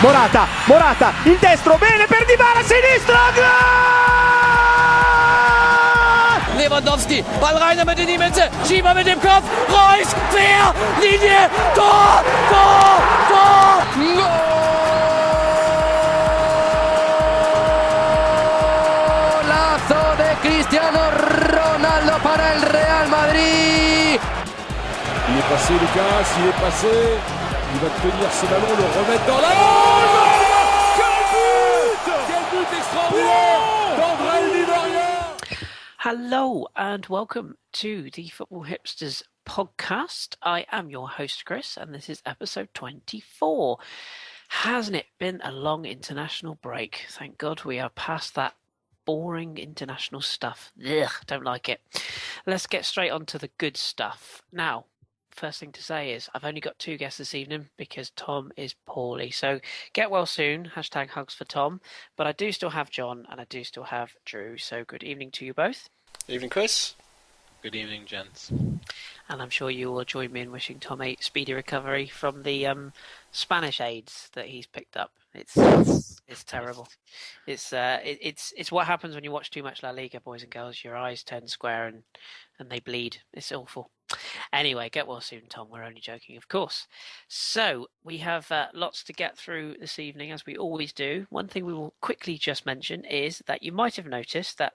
Morata, il destro, bene per Dybala, sinistro, gol! Lewandowski, Ball rein damit in die Mitte, Schieber mit dem Kopf, Reus, quer, Linie, Tor! Golazo de Cristiano Ronaldo para el Real Madrid. Il est passé Lucas, il est passé, il va tenir ce ballon, le remettre dans la... Quel but extraordinaire d'André Di. Hello and welcome to the Football Hipsters podcast. I am your host Kris and this is episode 24. Hasn't it been a long international break? Thank God we are past that boring international stuff. Ugh, don't like it. Let's get straight on to the good stuff. Now, first thing to say is I've only got two guests this evening because Tom is poorly. So get well soon. Hashtag hugs for Tom. But I do still have John and I do still have Drew. So good evening to you both. Evening, Kris. Good evening, gents. And I'm sure you will join me in wishing Tom a speedy recovery from the Spanish AIDS that he's picked up. It's terrible. It's what happens when you watch too much La Liga, boys and girls. Your eyes turn square and they bleed. It's awful. Anyway, get well soon, Tom. We're only joking, of course. So we have lots to get through this evening, as we always do. One thing we will quickly just mention is that you might have noticed that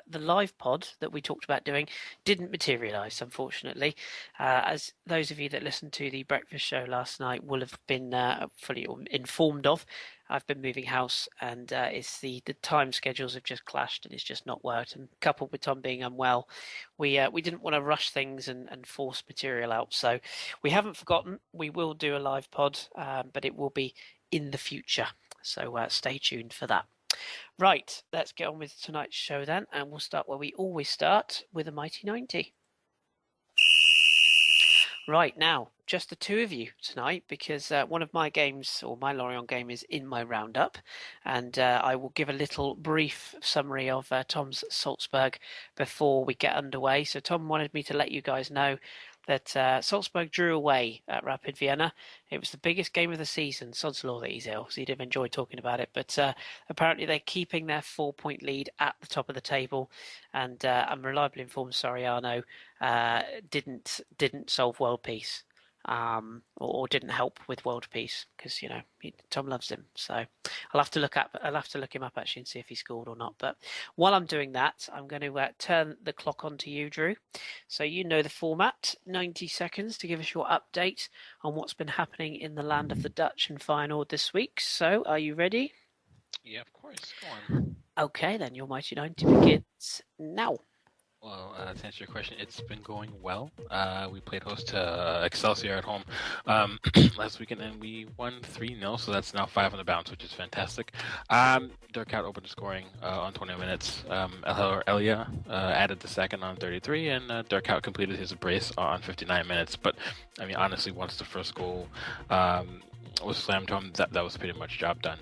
the live pod that we talked about doing didn't materialise, unfortunately. As those of you that listened to the breakfast show last night will have been fully informed of, I've been moving house and it's the time schedules have just clashed and it's just not worked. And coupled with Tom being unwell, we didn't want to rush things and force material out. So we haven't forgotten. We will do a live pod, but it will be in the future. So stay tuned for that. Right, let's get on with tonight's show then. And we'll start where we always start, with a mighty 90. Right, now, just the two of you tonight, because one of my games, or my Lorient game, is in my roundup, and I will give a little brief summary of Tom's Salzburg before we get underway. So Tom wanted me to let you guys know that Salzburg drew away at Rapid Vienna. It was the biggest game of the season. Sod's law that he's ill, so he'd have enjoyed talking about it. But apparently they're keeping their 4-point lead at the top of the table. And I'm reliably informed Soriano didn't solve world peace. Or didn't help with world peace because Tom loves him. So I'll have to look him up actually and see if he scored or not. But while I'm doing that, I'm going to turn the clock on to you, Drew. So you know the format: 90 seconds to give us your update on what's been happening in the land of the Dutch and Feyenoord this week. So are you ready? Yeah, of course. Go on. Okay, then your mighty 90 begins now. Well, to answer your question, it's been going well. We played host to Excelsior at home last weekend, and we won 3-0, so that's now 5 on the bounce, which is fantastic. Durkout opened the scoring on 20 minutes. Elia added the second on 33, and Durkout completed his brace on 59 minutes. But, I mean, honestly, once the first goal was slammed home, that was pretty much job done.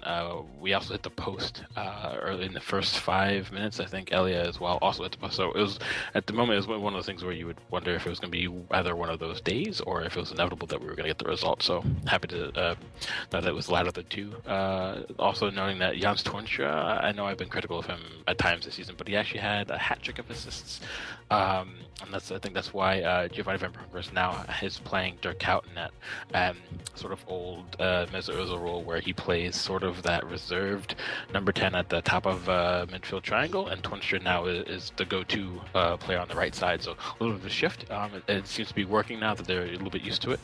We also hit the post early in the first 5 minutes. I think Elia as well also hit the post. So it was, at the moment, it was one of those things where you would wonder if it was going to be either one of those days or if it was inevitable that we were going to get the result. So happy to know that it was the latter of the two. Also noting that Jans Toornstra, I know I've been critical of him at times this season, but he actually had a hat trick of assists. And I think that's why Giovanni Van Bronckhorst now is playing Durkout in that sort of old Mesut Ozil role where he plays sort of that reserved number 10 at the top of midfield triangle, and Toornstra now is the go-to player on the right side. So a little bit of a shift. It seems to be working now that they're a little bit used to it.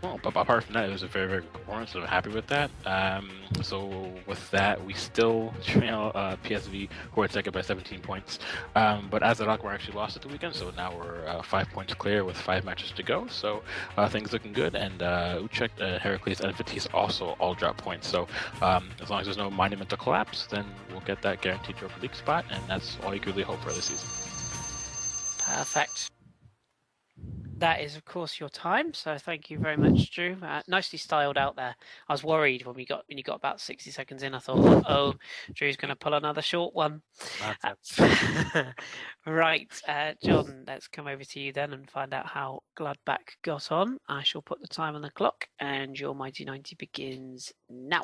Well, but apart from that, it was a very, very good performance, so I'm happy with that. So with that, we still trail PSV, who are second by 17 points. But as Alkmaar actually lost at the weekend, so now we're 5 points clear with 5 matches to go. So things looking good. And Utrecht, Heracles, and Vitesse also all drop points. So as long as there's no monumental collapse, then we'll get that guaranteed Europa League spot, and that's all you can really hope for this season. Perfect. that is, of course, your time. So thank you very much, Drew. Nicely styled out there. I was worried when you got about 60 seconds in. I thought, oh, Drew's going to pull another short one. Right, John, let's come over to you then and find out how Gladbach got on. I shall put the time on the clock, and your Mighty 90 begins now.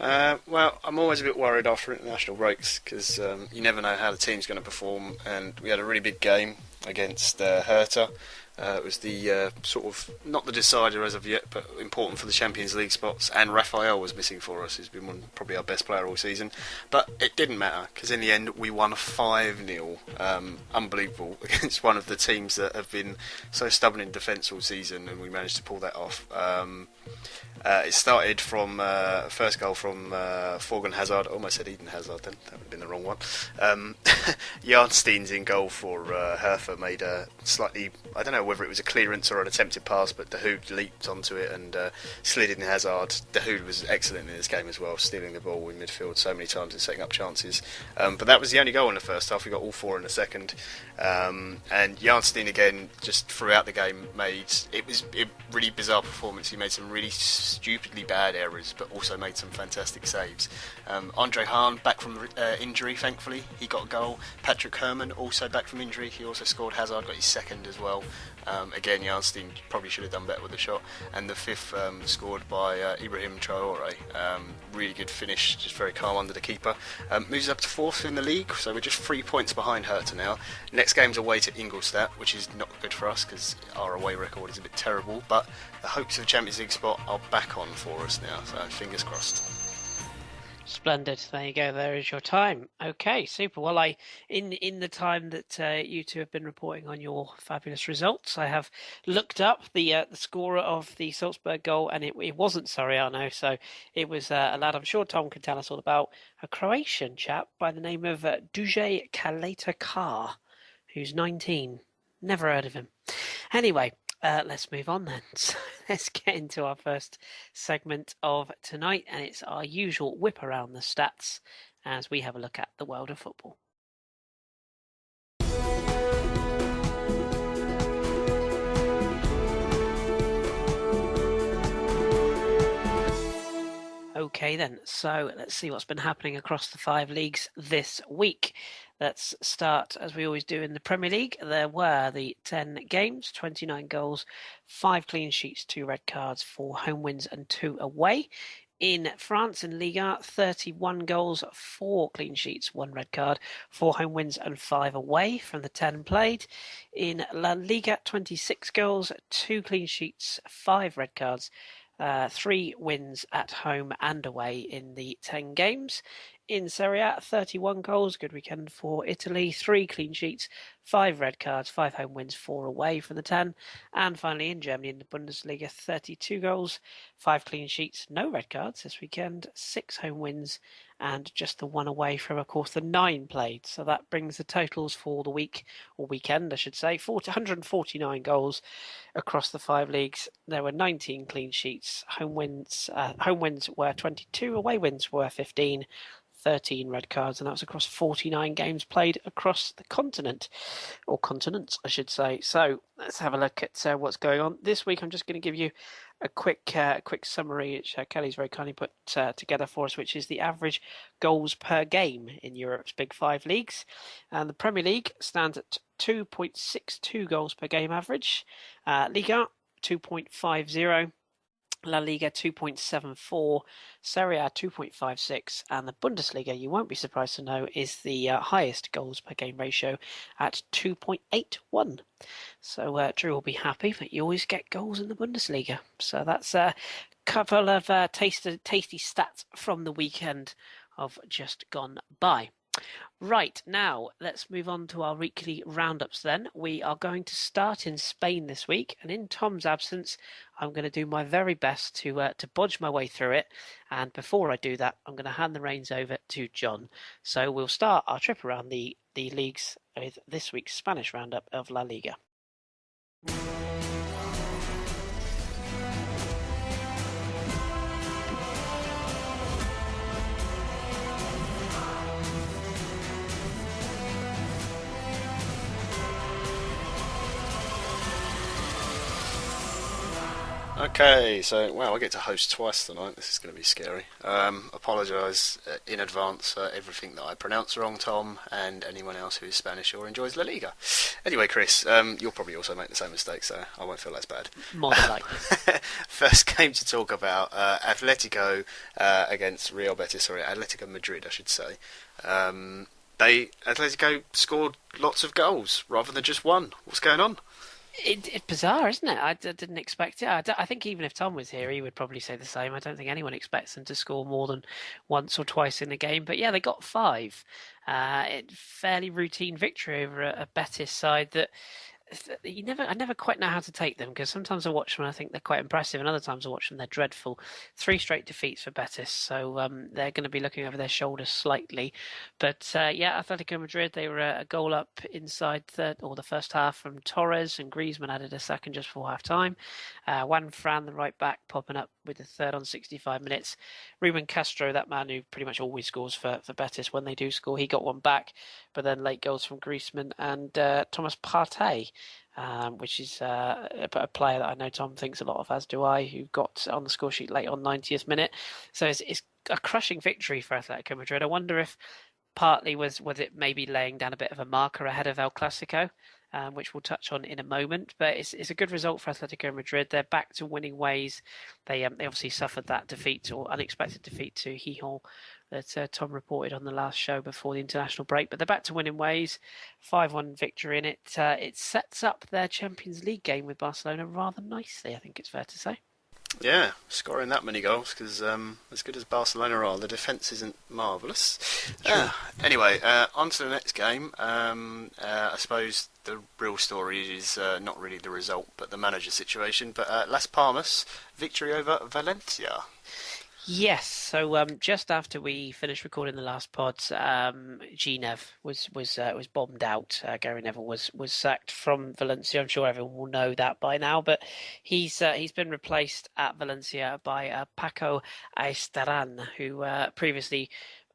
Well, I'm always a bit worried after international breaks because you never know how the team's going to perform, and we had a really big game against Hertha. It was the sort of, not the decider as of yet, but important for the Champions League spots, and Raphael was missing for us, who's been probably our best player all season. But it didn't matter, because in the end we won 5-0, unbelievable, against one of the teams that have been so stubborn in defence all season, and we managed to pull that off. It started from first goal from Thorgan Hazard. Almost said Eden Hazard then, that would have been the wrong one. Jarnstein's in goal for Hertha made a slightly, I don't know whether it was a clearance or an attempted pass, but Dahoud leaped onto it and slid in Hazard. Dahoud was excellent in this game as well, stealing the ball in midfield so many times and setting up chances. But that was the only goal in the first half. We got all 4 in the second. And Jarnstein again, just throughout the game, it was a really bizarre performance. He made some really stupidly bad errors, but also made some fantastic saves. Andre Hahn back from injury, thankfully. He got a goal. Patrick Herman also back from injury. He also scored. Hazard got his second as well. Again, Jarnstein probably should have done better with the shot. And the 5th scored by Ibrahim Traore. Really good finish, just very calm under the keeper. Moves up to 4th in the league, so we're just 3 points behind Hertha now. Next game's away to Ingolstadt, which is not good for us because our away record is a bit terrible, but the hopes of a Champions League spot are back on for us now, so fingers crossed. Splendid. There you go. There is your time. Okay, super. Well, in the time that you two have been reporting on your fabulous results, I have looked up the scorer of the Salzburg goal, and it wasn't Soriano, so it was a lad I'm sure Tom can tell us all about, a Croatian chap by the name of Duje Kaleta-Kar, who's 19. Never heard of him. Anyway, let's move on then. So let's get into our first segment of tonight, and it's our usual whip around the stats as we have a look at the world of football. Okay then, so let's see what's been happening across the 5 leagues this week. Let's start, as we always do, in the Premier League. There were the 10 games, 29 goals, 5 clean sheets, 2 red cards, 4 home wins and 2 away. In France, in Liga, 31 goals, 4 clean sheets, 1 red card, 4 home wins and 5 away from the 10 played. In La Liga, 26 goals, 2 clean sheets, 5 red cards, 3 wins at home and away in the 10 games. In Serie A, 31 goals, good weekend for Italy, 3 clean sheets, 5 red cards, 5 home wins, 4 away from the 10. And finally in Germany, in the Bundesliga, 32 goals, 5 clean sheets, no red cards this weekend, 6 home wins and just the 1 away from, of course, the 9 played. So that brings the totals for the week, or weekend I should say, 149 goals across the 5 leagues. There were 19 clean sheets, home wins were 22, away wins were 15, 13 red cards, and that was across 49 games played across the continent, or continents, I should say. So let's have a look at what's going on this week. I'm just going to give you a quick summary, which Kelly's very kindly put together for us, which is the average goals per game in Europe's Big 5 leagues. And the Premier League stands at 2.62 goals per game average. Liga 2.50. La Liga 2.74, Serie A 2.56, and the Bundesliga, you won't be surprised to know, is the highest goals per game ratio at 2.81. So Drew will be happy, but you always get goals in the Bundesliga. So that's a couple of tasty stats from the weekend of just gone by. Right, now let's move on to our weekly roundups then. We are going to start in Spain this week, and in Tom's absence, I'm going to do my very best to bodge my way through it. And before I do that, I'm going to hand the reins over to John. So we'll start our trip around the leagues with this week's Spanish roundup of La Liga. Okay, so wow, I get to host twice tonight. This is going to be scary. Apologise in advance for everything that I pronounce wrong, Tom, and anyone else who is Spanish or enjoys La Liga. Anyway, Kris, you'll probably also make the same mistake, so I won't feel as bad. More than likely. First game to talk about Atletico against Real Betis, sorry, Atletico Madrid, I should say. Atletico scored lots of goals rather than just one. What's going on? It's bizarre, isn't it? I didn't expect it. I think even if Tom was here, he would probably say the same. I don't think anyone expects them to score more than once or twice in a game. But yeah, they got 5. Fairly routine victory over a Betis side that I never quite know how to take them, because sometimes I watch them and I think they're quite impressive, and other times I watch them they're dreadful. 3 straight defeats for Betis, so they're going to be looking over their shoulders slightly. But yeah, Atletico Madrid, they were a goal up inside the first half from Torres, and Griezmann added a second just before half time. Juan Fran, the right back, popping up with the third on 65 minutes. Ruben Castro, that man who pretty much always scores for Betis when they do score, he got one back, but then late goals from Griezmann and Thomas Partey. Which is a player that I know Tom thinks a lot of, as do I, who got on the score sheet late on 90th minute. So it's a crushing victory for Atletico Madrid. I wonder if partly was it maybe laying down a bit of a marker ahead of El Clasico, which we'll touch on in a moment. But it's a good result for Atletico Madrid. They're back to winning ways. They obviously suffered that defeat, or unexpected defeat, to Gijón that Tom reported on the last show before the international break. But they're back to winning ways. 5-1 victory in it. It sets up their Champions League game with Barcelona rather nicely, I think it's fair to say. Yeah, scoring that many goals, because as good as Barcelona are, the defence isn't marvellous. Anyway, on to the next game. I suppose the real story is not really the result, but the manager situation. But Las Palmas, victory over Valencia. Yes, so just after we finished recording the last pod, Ginev was bombed out. Gary Neville was sacked from Valencia. I'm sure everyone will know that by now, but he's been replaced at Valencia by Paco Ayestaran, who previously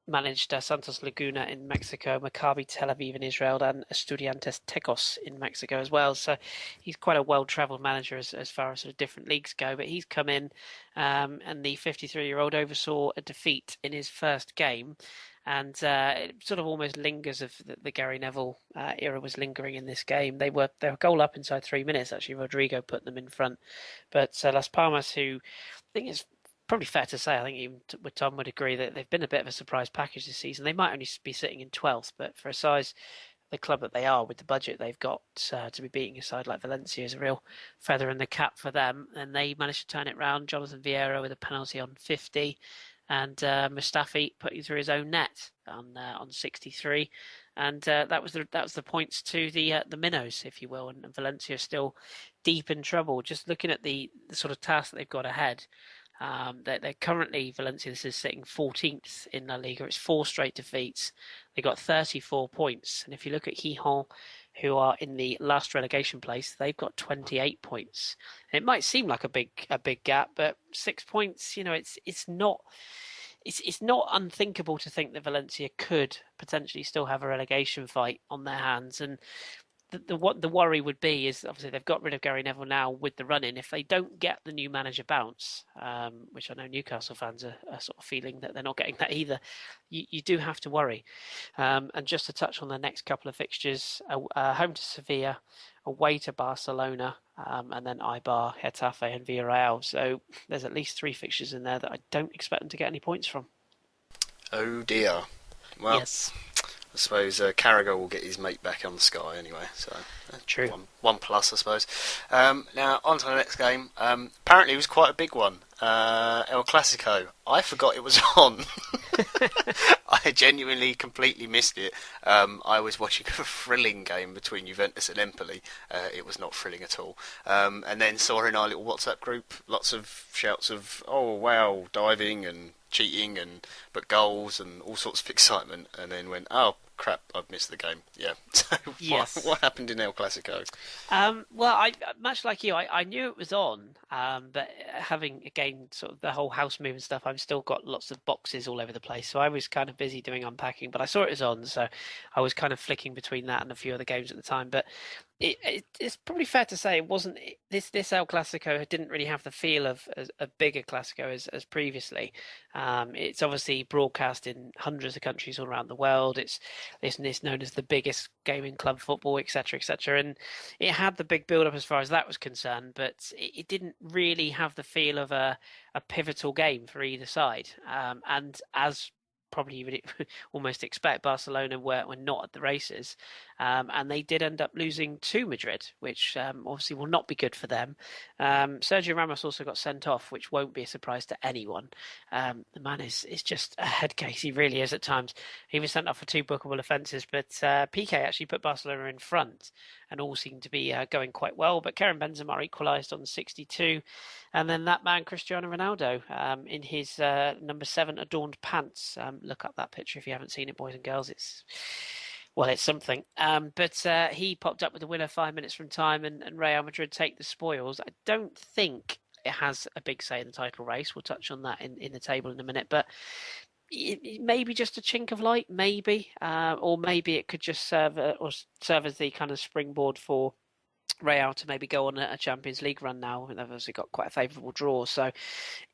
managed Santos Laguna in Mexico, Maccabi Tel Aviv in Israel, and Estudiantes Tecos in Mexico as well. So he's quite a well-travelled manager as far as sort of different leagues go. But he's come in, and the 53-year-old oversaw a defeat in his first game. And it sort of almost lingers of the Gary Neville era was lingering in this game. They were goal up inside 3 minutes. Actually, Rodrigo put them in front. But Las Palmas, who I think is probably fair to say, I think even Tom would agree that they've been a bit of a surprise package this season. They might only be sitting in 12th, but for a size, the club that they are, with the budget they've got, to be beating a side like Valencia is a real feather in the cap for them. And they managed to turn it round. Jonathan Vieira with a penalty on 50, and Mustafi putting through his own net on 63. And that was the points to the minnows, if you will. And Valencia are still deep in trouble. Just looking at the sort of task that they've got ahead. They're currently, Valencia, this is sitting 14th in La Liga. It's 4 straight defeats. They got 34 points. And if you look at Gijón, who are in the last relegation place, they've got 28 points. And it might seem like a big gap, but 6 points, it's not unthinkable to think that Valencia could potentially still have a relegation fight on their hands. And what the worry would be is, obviously they've got rid of Gary Neville now with the run-in. If they don't get the new manager bounce, which I know Newcastle fans are sort of feeling that they're not getting that either, you do have to worry. And just to touch on the next couple of fixtures, home to Sevilla, away to Barcelona, and then Eibar, Getafe and Villarreal. So there's at least 3 fixtures in there that I don't expect them to get any points from. Oh dear. Well, yes. I suppose Carragher will get his mate back on the sky anyway, so true. One plus, I suppose. Now on to the next game. Apparently it was quite a big one. El Clasico. I forgot it was on. I genuinely completely missed it. I was watching a thrilling game between Juventus and Empoli. It was not thrilling at all. And then saw in our little WhatsApp group lots of shouts of, oh wow, diving and cheating but goals and all sorts of excitement, and then went, oh crap, I've missed the game. Yeah. So yes. What happened in El Clasico? Well, I much like you, I knew it was on, but having again sort of the whole house move and stuff, I've still got lots of boxes all over the place, so I was kind of busy doing unpacking, but I saw it was on, so I was kind of flicking between that and a few other games at the time. But It's probably fair to say it wasn't this El Clasico didn't really have the feel of a bigger Clasico as previously. It's obviously broadcast in hundreds of countries all around the world. It's known as the biggest game in club football, etc., etc. And it had the big build up as far as that was concerned, but it didn't really have the feel of a pivotal game for either side. And as probably you would almost expect, Barcelona were not at the races, and they did end up losing to Madrid, which obviously will not be good for them. Sergio Ramos also got sent off, which won't be a surprise to anyone. The man is just a head case. He really is at times. He was sent off for 2 bookable offences, but Piqué actually put Barcelona in front, and all seemed to be going quite well. But Karim Benzema equalised on 62, and then that man Cristiano Ronaldo in his number 7 adorned pants. Look up that picture if you haven't seen it, boys and girls. It's something. But he popped up with the winner 5 minutes from time, and Real Madrid take the spoils. I don't think it has a big say in the title race. We'll touch on that in the table in a minute. But it maybe just a chink of light, maybe, or maybe it could just serve as the kind of springboard for Real to maybe go on a Champions League run now. They've obviously got quite a favourable draw, so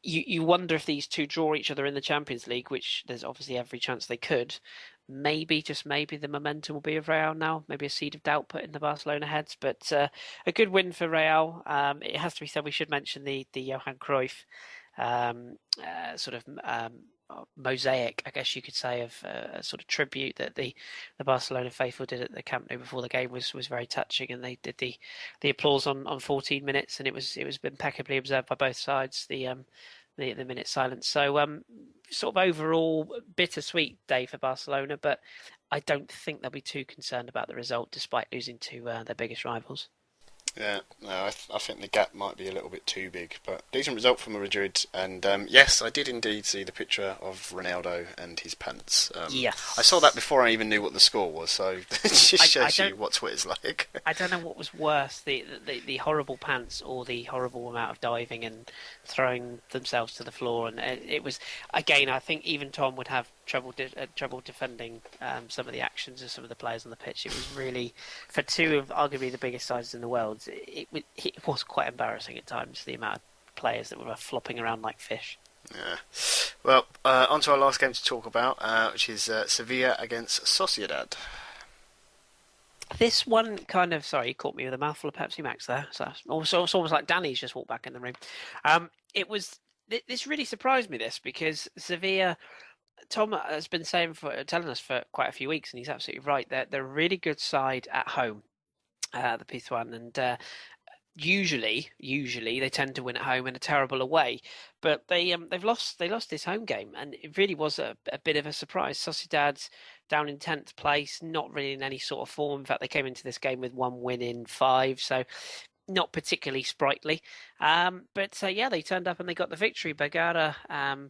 you wonder if these two draw each other in the Champions League, which there's obviously every chance they could. Maybe, just maybe, the momentum will be of Real now. Maybe a seed of doubt put in the Barcelona heads, but a good win for Real. It has to be said, we should mention the Johan Cruyff mosaic, I guess you could say, of a sort of tribute that the Barcelona faithful did at the Camp Nou before the game was very touching, and they did the applause on 14 minutes, and it was impeccably observed by both sides. The minute silence. So sort of overall bittersweet day for Barcelona, but I don't think they'll be too concerned about the result, despite losing to their biggest rivals. Yeah, no, I think the gap might be a little bit too big, but decent result from Madrid. And yes, I did indeed see the picture of Ronaldo and his pants. Yes, I saw that before I even knew what the score was, so it just shows you what Twitter's like. I don't know what was worse, the horrible pants or the horrible amount of diving and throwing themselves to the floor. And it was, again, I think even Tom would have trouble defending some of the actions of some of the players on the pitch. It was really, for two of arguably the biggest sides in the world, it was quite embarrassing at times, the amount of players that were flopping around like fish. Yeah. Well, on to our last game to talk about, which is Sevilla against Sociedad. This one kind of, sorry, you caught me with a mouthful of Pepsi Max there. So it's almost like Danny's just walked back in the room. This really surprised me, because Sevilla, Tom has been telling us for quite a few weeks, and he's absolutely right. They're a really good side at home, the Pizjuan, and usually they tend to win at home and are terrible away. But they lost this home game, and it really was a bit of a surprise. Sociedad's down in 10th place, not really in any sort of form. In fact, they came into this game with 1 win in 5, so not particularly sprightly. But they turned up and they got the victory. Bergara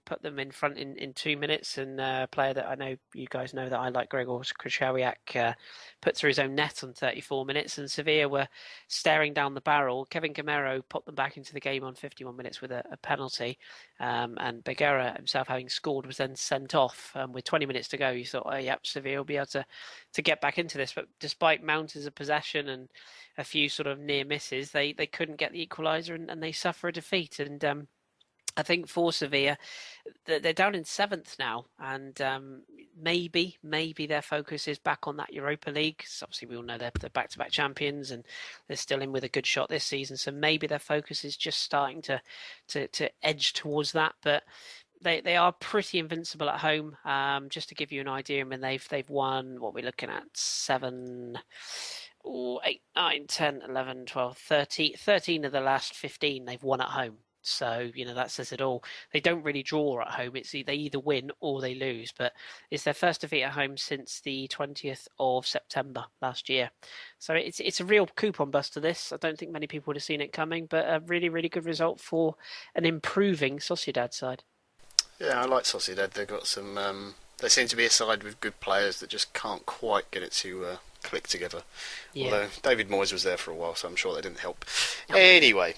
put them in front in 2 minutes, and a player that I know you guys know that I like, Gregor Krychowiak, put through his own net on 34 minutes, and Sevilla were staring down the barrel. Kevin Gamero put them back into the game on 51 minutes with a penalty, and Bergara himself, having scored, was then sent off with 20 minutes to go. You thought, oh yep, Sevilla will be able to get back into this, but despite mountains of possession and a few sort of near misses, they couldn't get the equaliser, and they suffer a defeat. And I think for Sevilla, they're down in 7th now, and maybe their focus is back on that Europa League. So obviously, we all know they're back-to-back champions, and they're still in with a good shot this season. So maybe their focus is just starting to edge towards that. But they are pretty invincible at home. Just to give you an idea, I mean, they've won, what we're looking at, 7... 8, 9, 10, 11, 12, 13 of the last 15 they've won at home. So, that says it all. They don't really draw at home. They either win or they lose. But it's their first defeat at home since the 20th of September last year. So it's a real coupon buster, this. I don't think many people would have seen it coming, but a really, really good result for an improving Sociedad side. Yeah, I like Sociedad. They've got some... they seem to be a side with good players that just can't quite get it to... click together. Yeah. Although David Moyes was there for a while, so I'm sure that didn't help. Yep. Anyway,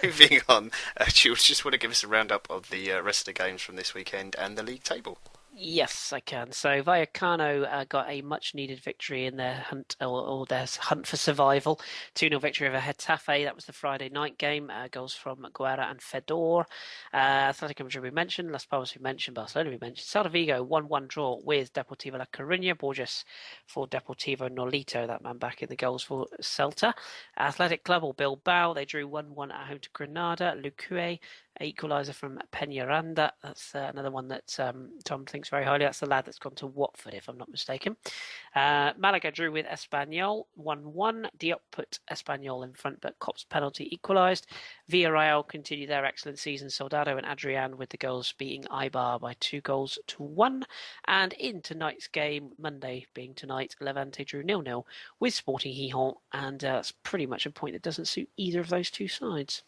moving on. Jules, just want to give us a roundup of the rest of the games from this weekend and the league table. Yes, I can. So Vallecano got a much-needed victory in their hunt or their hunt for survival. 2-0 victory over Getafe. That was the Friday night game. Goals from Guerra and Fedor. Atletico Madrid we mentioned. Las Palmas we mentioned. Barcelona we mentioned. Celta Vigo 1-1 draw with Deportivo La Coruña. Borges for Deportivo Nolito. That man back in the goals for Celta. Athletic Club or Bilbao. They drew 1-1 at home to Granada. Luque equaliser from Peñaranda. That's another one that Tom thinks very highly. That's the lad that's gone to Watford, if I'm not mistaken. Malaga drew with Espanyol 1-1. Diop put Espanyol in front, but Kop's penalty equalised. Villarreal continued their excellent season. Soldado and Adrian with the goals beating Eibar by 2-1. And in tonight's game, Monday being tonight, Levante drew 0-0 with Sporting Gijón, and that's pretty much a point that doesn't suit either of those two sides.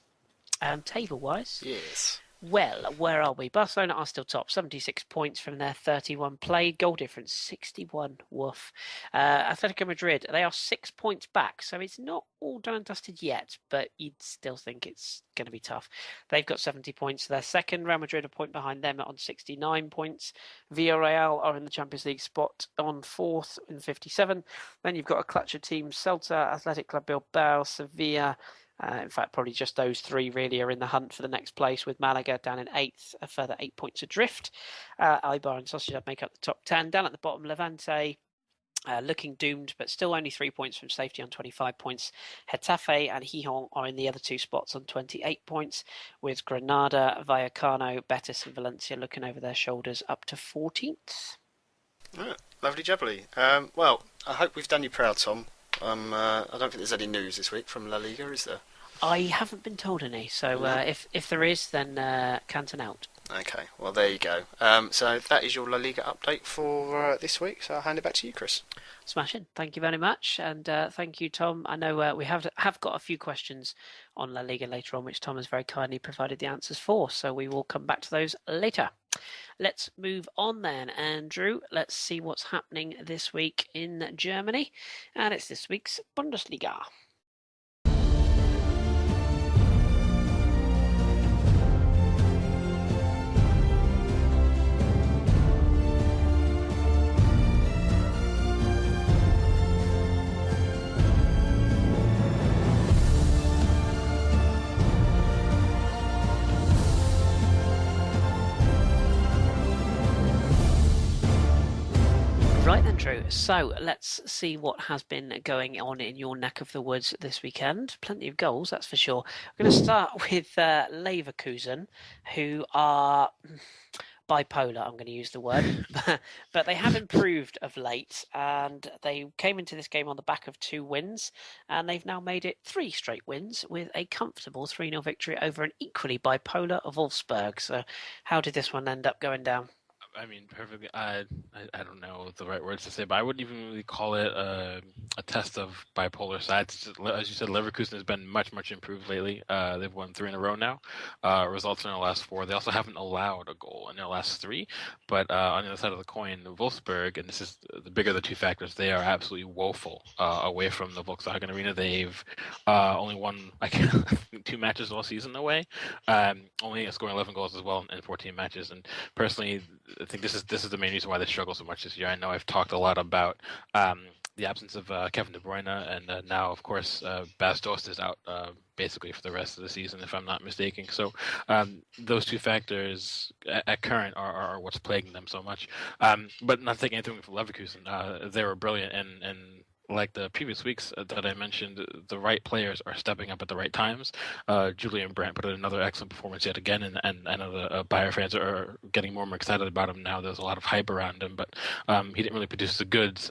Table-wise, Yes. well, where are we? Barcelona are still top, 76 points from their 31 played. Goal difference, 61. Woof. Atletico Madrid, they are 6 points back, so it's not all done and dusted yet, but you'd still think it's going to be tough. They've got 70 points. They're second. Real Madrid a point behind them on 69 points. Villarreal are in the Champions League spot on fourth in 57. Then you've got a clutch of teams, Celta, Athletic Club Bilbao, Sevilla. In fact, probably just those three really are in the hunt for the next place, with Malaga down in 8th, a further 8 points adrift. Eibar and Sociedad make up the top 10. Down at the bottom, Levante looking doomed, but still only 3 points from safety on 25 points. Getafe and Gijón are in the other two spots on 28 points, with Granada, Vallecano, Betis and Valencia looking over their shoulders up to 14th. Lovely jubbly. Well, I hope we've done you proud, Tom. I don't think there's any news this week from La Liga, is there? I haven't been told any, so if there is, then Canton out. Okay, well there you go. So that is your La Liga update for this week, so I'll hand it back to you, Kris. Smashing. Thank you very much, and thank you, Tom. I know we have got a few questions on La Liga later on, which Tom has very kindly provided the answers for, so we will come back to those later. Let's move on then, Andrew. Let's see what's happening this week in Germany, and it's this week's Bundesliga. Right then, Drew. So let's see what has been going on in your neck of the woods this weekend. Plenty of goals, that's for sure. We're going to start with Leverkusen, who are bipolar, I'm going to use the word, but they have improved of late, and they came into this game on the back of 2 wins, and they've now made it 3 straight wins with a comfortable 3-0 victory over an equally bipolar Wolfsburg. So how did this one end up going down? I mean, perfectly. I don't know the right words to say, but I wouldn't even really call it a test of bipolar sides. Just, as you said, Leverkusen has been much improved lately. They've won 3 in a row now. Results in their last 4. They also haven't allowed a goal in their last 3. But on the other side of the coin, Wolfsburg, and this is the bigger of the 2 factors, they are absolutely woeful away from the Volkswagen Arena. They've only won, I think, 2 matches all season away. Only scoring 11 goals as well in 14 matches. And personally, I think this is the main reason why they struggle so much this year. I know I've talked a lot about the absence of Kevin De Bruyne, and now, of course, Bas Dost is out basically for the rest of the season, if I'm not mistaken. So those 2 factors at current are what's plaguing them so much. But not taking anything from Leverkusen, they were brilliant, and like the previous weeks that I mentioned, the right players are stepping up at the right times. Julian Brandt put in another excellent performance yet again, and the Bayer fans are getting more and more excited about him now. There's a lot of hype around him, but he didn't really produce the goods.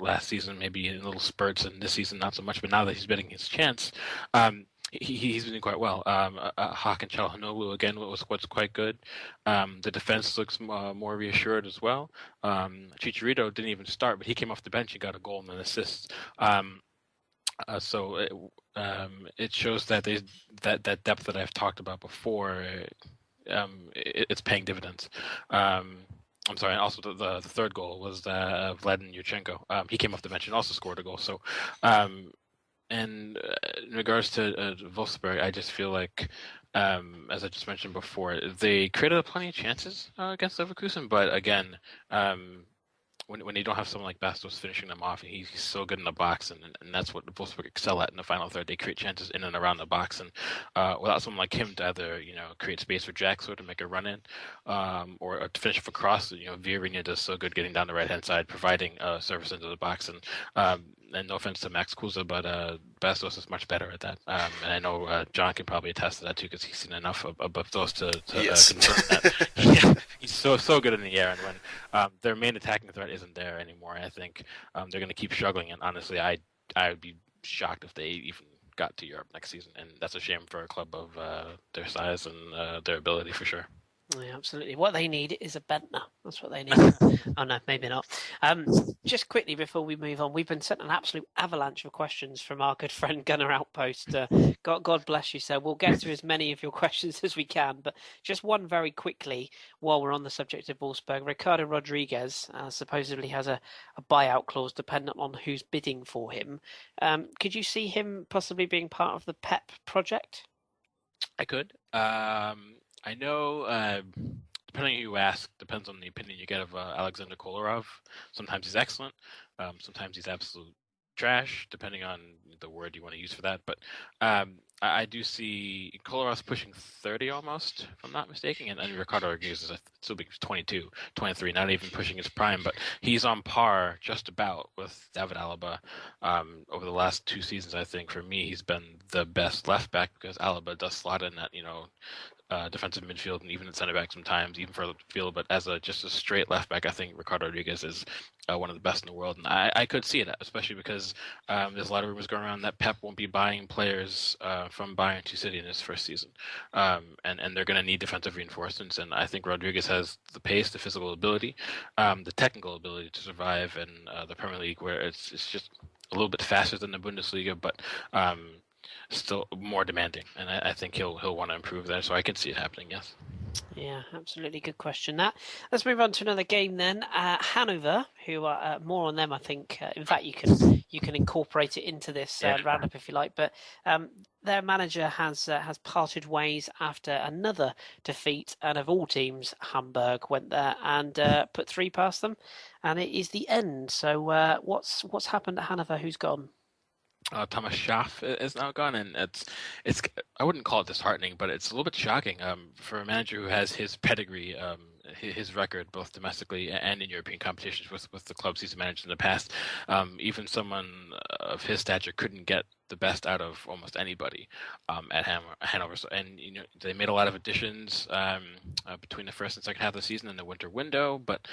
Last season maybe in little spurts, and this season not so much. But now that he's getting his chance, he's been doing quite well. Hakan Çalhanoğlu again was quite good. The defense looks more reassured as well. Chicharito didn't even start, but he came off the bench and got a goal and an assist. So it shows that that depth that I've talked about before, it's paying dividends. I'm sorry. Also, the third goal was Vladimir Yurchenko. He came off the bench and also scored a goal. So. And in regards to Wolfsburg, I just feel like as I just mentioned before, they created plenty of chances against Leverkusen, but again, when you don't have someone like Bastos finishing them off, he's so good in the box, and that's what Wolfsburg excel at in the final third. They create chances in and around the box, and without someone like him to either create space for Jaxo to make a run in, or to finish off a cross, Villareña does so good getting down the right hand side, providing service into the box, and no offense to Max Kuza, but Bastos is much better at that. And I know John can probably attest to that too, because he's seen enough above those to Yes. confirm that. Yeah, he's so good in the air, and when their main attacking threat isn't there anymore, I think they're going to keep struggling. And honestly, I would be shocked if they even got to Europe next season, and that's a shame for a club of their size and their ability for sure. Yeah, absolutely. What they need is a Bentner. That's what they need. Oh, no, maybe not. Just quickly before we move on, we've been sent an absolute avalanche of questions from our good friend Gunnar Outpost. God bless you, sir. We'll get to as many of your questions as we can, but just one very quickly while we're on the subject of Wolfsburg. Ricardo Rodriguez supposedly has a buyout clause dependent on who's bidding for him. Could you see him possibly being part of the Pep project? I could. I know, depending on who you ask, depends on the opinion you get of Alexander Kolarov. Sometimes he's excellent. Sometimes he's absolute trash, depending on the word you want to use for that. But I do see Kolarov's pushing 30 almost, if I'm not mistaken. And Ricardo Rodriguez is still 22, 23, not even pushing his prime. But he's on par just about with David Alaba. Over the last 2 seasons, I think, for me, he's been the best left back, because Alaba does slot in that, defensive midfield and even at center back sometimes, even further field. But as just a straight left back, I think Ricardo Rodriguez is one of the best in the world, and I could see that, especially because there's a lot of rumors going around that Pep won't be buying players from Bayern to City in his first season, and they're going to need defensive reinforcements. And I think Rodriguez has the pace, the physical ability, the technical ability to survive in the Premier League, where it's just a little bit faster than the Bundesliga, but still more demanding, and I think he'll want to improve there. So I can see it happening. Yes. Yeah, absolutely. Good question. That. Let's move on to another game then. Hanover, who are more on them, I think. In fact, you can incorporate it into this roundup if you like. But their manager has parted ways after another defeat, and of all teams, Hamburg went there and put 3 past them, and it is the end. So what's happened at Hanover? Who's gone? Thomas Schaff is now gone, and it's I wouldn't call it disheartening, but it's a little bit shocking for a manager who has his pedigree, his record both domestically and in European competitions with the clubs he's managed in the past. Even someone of his stature couldn't get the best out of almost anybody at Hanover. So, and they made a lot of additions between the first and second half of the season in the winter window, but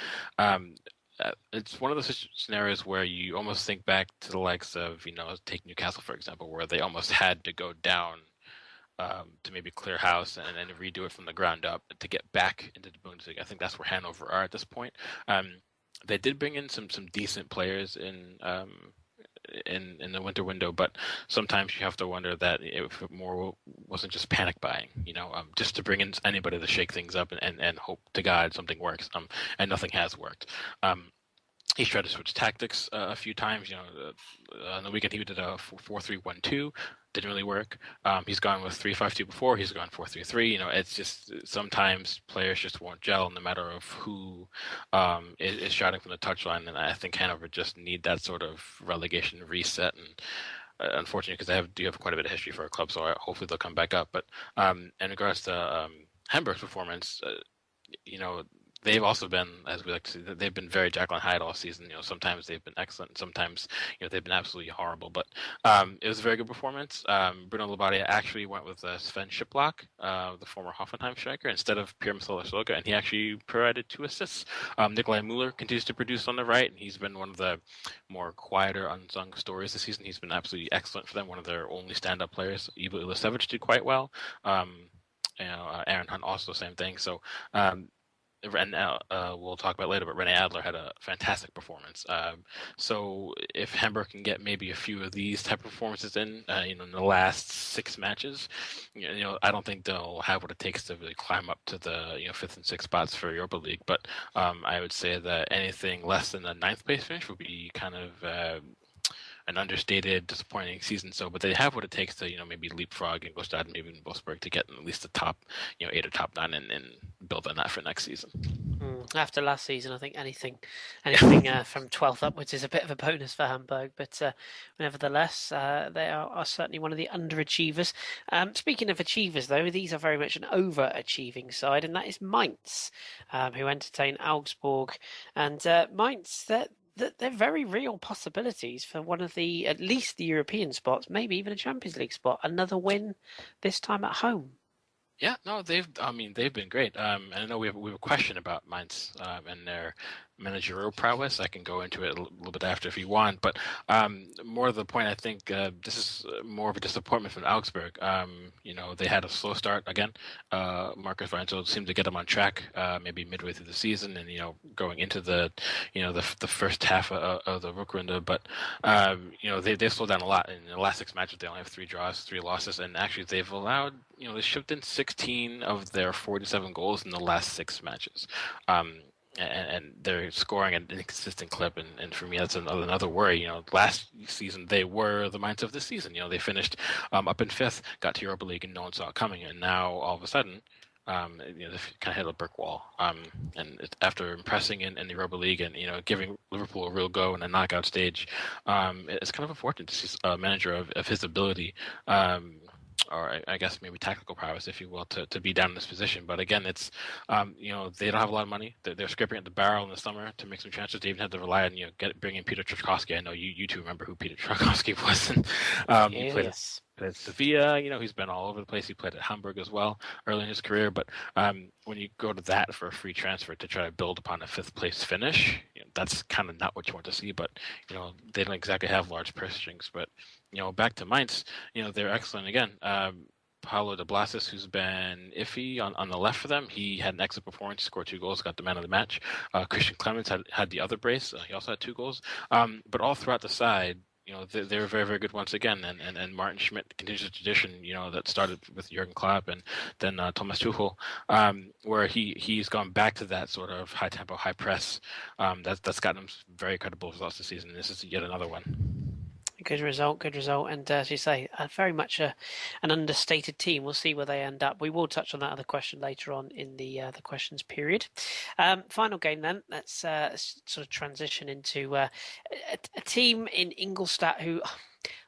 it's one of those scenarios where you almost think back to the likes of, take Newcastle, for example, where they almost had to go down to maybe clear house and then redo it from the ground up to get back into the Bundesliga. I think that's where Hanover are at this point. They did bring in some decent players in the winter window, but sometimes you have to wonder that if it more wasn't just panic buying, just to bring in anybody to shake things up and hope to God something works, and nothing has worked. He's tried to switch tactics a few times. On the weekend he did a 4-3-1-2, didn't really work. He's gone with 3-5-2 before. He's gone 4-3-3. It's just sometimes players just won't gel, no matter of who is shouting from the touchline. And I think Hanover just need that sort of relegation reset. And unfortunately, because they do have quite a bit of history for a club, so hopefully they'll come back up. But in regards to Hamburg's performance, they've also been, as we like to see, they've been very Jekyll and Hyde all season. Sometimes they've been excellent, sometimes they've been absolutely horrible. But it was a very good performance. Bruno Labbadia actually went with Sven Schiplock, the former Hoffenheim striker, instead of Pierre Soga, and he actually provided 2 assists. Nikolai Müller continues to produce on the right, and he's been one of the more quieter, unsung stories this season. He's been absolutely excellent for them, one of their only stand-up players. Ivo Ilisevic did quite well. Aaron Hunt also the same thing. So. And we'll talk about it later, but Rene Adler had a fantastic performance. So if Hamburg can get maybe a few of these type of performances in the last 6 matches, I don't think they'll have what it takes to really climb up to the 5th and 6th spots for Europa League. But I would say that anything less than the 9th place finish would be kind of an understated, disappointing season. So, but they have what it takes to maybe leapfrog Ingolstadt and maybe even Wolfsburg to get at least the top 8 or top 9 and build on that for next season. After last season, I think anything from 12th upwards is a bit of a bonus for Hamburg. But nevertheless, they are certainly one of the underachievers. Speaking of achievers, though, these are very much an overachieving side, and that is Mainz, who entertain Augsburg. And Mainz, they're very real possibilities for one of at least the European spots, maybe even a Champions League spot. Another win, this time at home. Yeah, no, they've been great. And I know we have a question about Mainz and their managerial prowess. I can go into it a little bit after if you want, but more of the point, I think this is more of a disappointment from Augsburg. They had a slow start again. Marcus Reinzel seemed to get them on track maybe midway through the season, and going into the first half of the Rückrunde, but they slowed down a lot. In the last 6 matches, they only have 3 draws, 3 losses, and actually they've allowed they shipped in 16 of their 47 goals in the last 6 matches. And they're scoring at an inconsistent clip, and for me that's another worry. Last season they were the Mainz of this season. They finished up in 5th, got to Europa League, and no one saw it coming. And now all of a sudden, they kind of hit a brick wall. And after impressing in the Europa League and giving Liverpool a real go in a knockout stage, it's kind of unfortunate to see a manager of his ability. Or I guess maybe tactical prowess, if you will, to be down in this position. But again, it's they don't have a lot of money. They're scraping at the barrel in the summer to make some chances. They even had to rely on bring in Peter Trzaskowski. I know you two remember who Peter Trzaskowski was. And, he played at Sevilla. He's been all over the place. He played at Hamburg as well early in his career. But when you go to that for a free transfer to try to build upon a 5th place finish, that's kind of not what you want to see. But they don't exactly have large purse strings. But back to Mainz, they're excellent again. Paulo de Blasis, who's been iffy on the left for them, he had an excellent performance. He scored 2 goals, got the man of the match. Christian Clemens had the other brace. He also had 2 goals. But all throughout the side, they're very, very good once again. And Martin Schmidt continues the tradition, that started with Jurgen Klopp and then Thomas Tuchel, where he's gone back to that sort of high tempo, high press. That's gotten him very credible results this season. This is yet another one. Good result. And as you say, very much an understated team. We'll see where they end up. We will touch on that other question later on in the questions period. Final game then. Let's sort of transition into a team in Ingolstadt who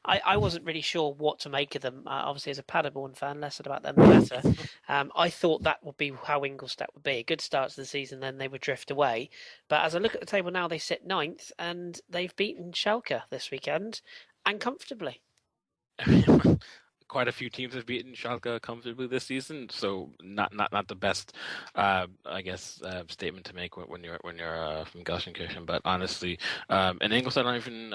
I wasn't really sure what to make of them. Obviously, as a Paderborn fan, less about them the better. I thought that would be how Ingolstadt would be. A good start to the season, then they would drift away. But as I look at the table now, they sit 9th, and they've beaten Schalke this weekend, and comfortably. Quite a few teams have beaten Schalke comfortably this season, so not the best, statement to make when you're from Gelsenkirchen. But honestly, and Ingolstadt aren't even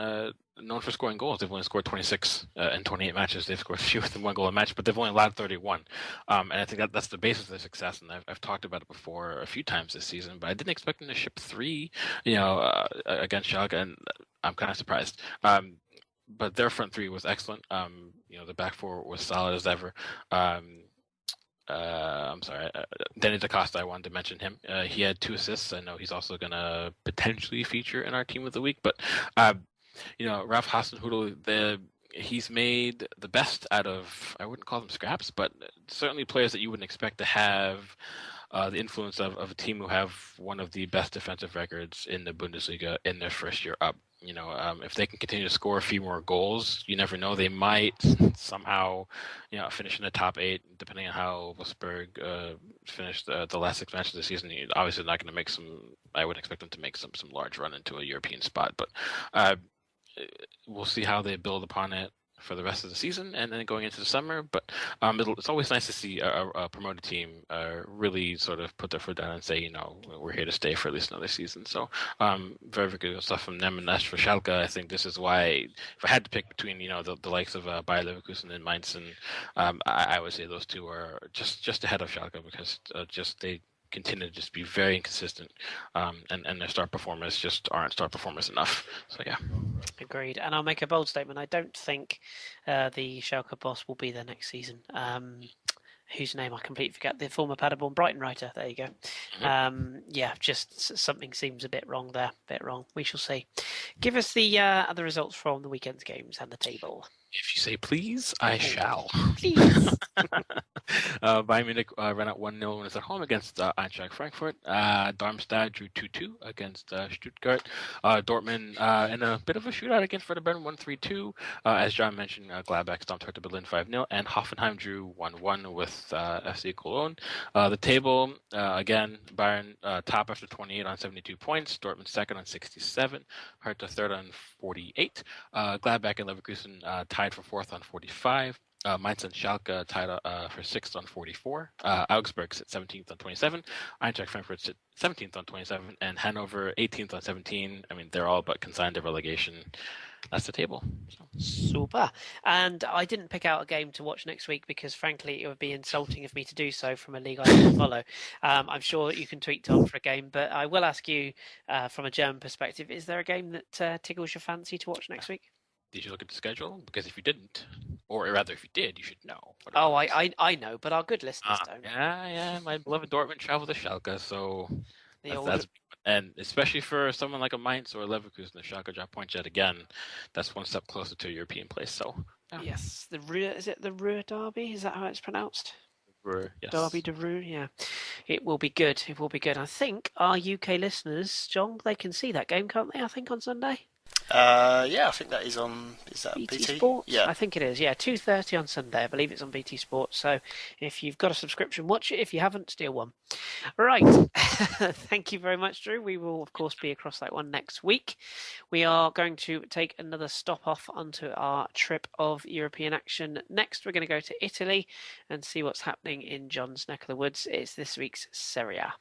known for scoring goals. They've only scored 26 in 28 matches. They've scored fewer than 1 goal a match, but they've only allowed 31. And I think that's the basis of their success. And I've talked about it before a few times this season, but I didn't expect them to ship 3, against Schalke, and I'm kind of surprised. But their front 3 was excellent. The back 4 was solid as ever. Denny DaCosta, I wanted to mention him. He had 2 assists. I know he's also going to potentially feature in our team of the week. But, Ralph Hasenhüttl, he's made the best out of, I wouldn't call them scraps, but certainly players that you wouldn't expect to have the influence of a team who have one of the best defensive records in the Bundesliga in their first year up. If they can continue to score a few more goals, you never know. They might somehow, finish in the top 8, depending on how Wolfsburg finished the last 6 matches of the season. Obviously, not going to make I would expect them to make some large run into a European spot, but we'll see how they build upon it for the rest of the season and then going into the summer. But it's always nice to see a promoted team really sort of put their foot down and say, we're here to stay for at least another season. So very, very good stuff from them. And as for Schalke, I think this is why, if I had to pick between, the likes of Bayer Leverkusen and Mainz, and I would say those 2 are just ahead of Schalke because they continue to just be very inconsistent, and their star performers just aren't star performers enough. So yeah. Agreed. And I'll make a bold statement. I don't think the Schalke boss will be there next season. whose name I completely forget, the former Paderborn Brighton writer. There you go. Just something seems a bit wrong there. Bit wrong. We shall see. Give us the other results from the weekend's games and the table. If you say please, I shall. Please. Bayern Munich ran out 1-0 when it's at home against Eintracht Frankfurt. Darmstadt drew 2-2 against Stuttgart. Dortmund in a bit of a shootout against Werder Bremen, 1-3-2. As John mentioned, Gladbach stomped Hertha Berlin 5-0, and Hoffenheim drew 1-1 with FC Cologne. The table, again, Bayern top after 28 on 72 points. Dortmund second on 67. Hertha third on 48. Gladbach and Leverkusen tied for fourth on 45. Mainz and Schalke tied for sixth on 44. Augsburg sit 17th on 27. Eintracht Frankfurt sit 17th on 27. And Hanover 18th on 17. I mean, they're all but consigned to relegation. That's the table. So. Super. And I didn't pick out a game to watch next week because, frankly, it would be insulting of me to do so from a league I don't follow. I'm sure that you can tweet Tom for a game, but I will ask you from a German perspective, is there a game that tickles your fancy to watch next week? Did you look at the schedule? Because if you didn't, or rather if you did, you should know. Oh, I know, but our good listeners don't. Yeah, my beloved Dortmund travel to Schalke, so The and especially for someone like a Mainz or a Leverkusen, the Schalke drop points yet again. That's one step closer to a European place. So yes, is it the Ruhr Derby? Is that how it's pronounced? Yes. Derby de Ruhr, yeah. It will be good. It will be good. I think our UK listeners, John, they can see that game, can't they? I think on Sunday. Yeah, I think that is on. Is that BT BT? Sports? Yeah, I think it is. Yeah, 2:30 on Sunday. I believe it's on BT Sports. So if you've got a subscription, watch it. If you haven't, steal one. Right. Thank you very much, Drew. We will, of course, be across that one next week. We are going to take another stop off onto our trip of European action. Next, we're going to go to Italy and see what's happening in John's neck of the woods. It's this week's Serie A.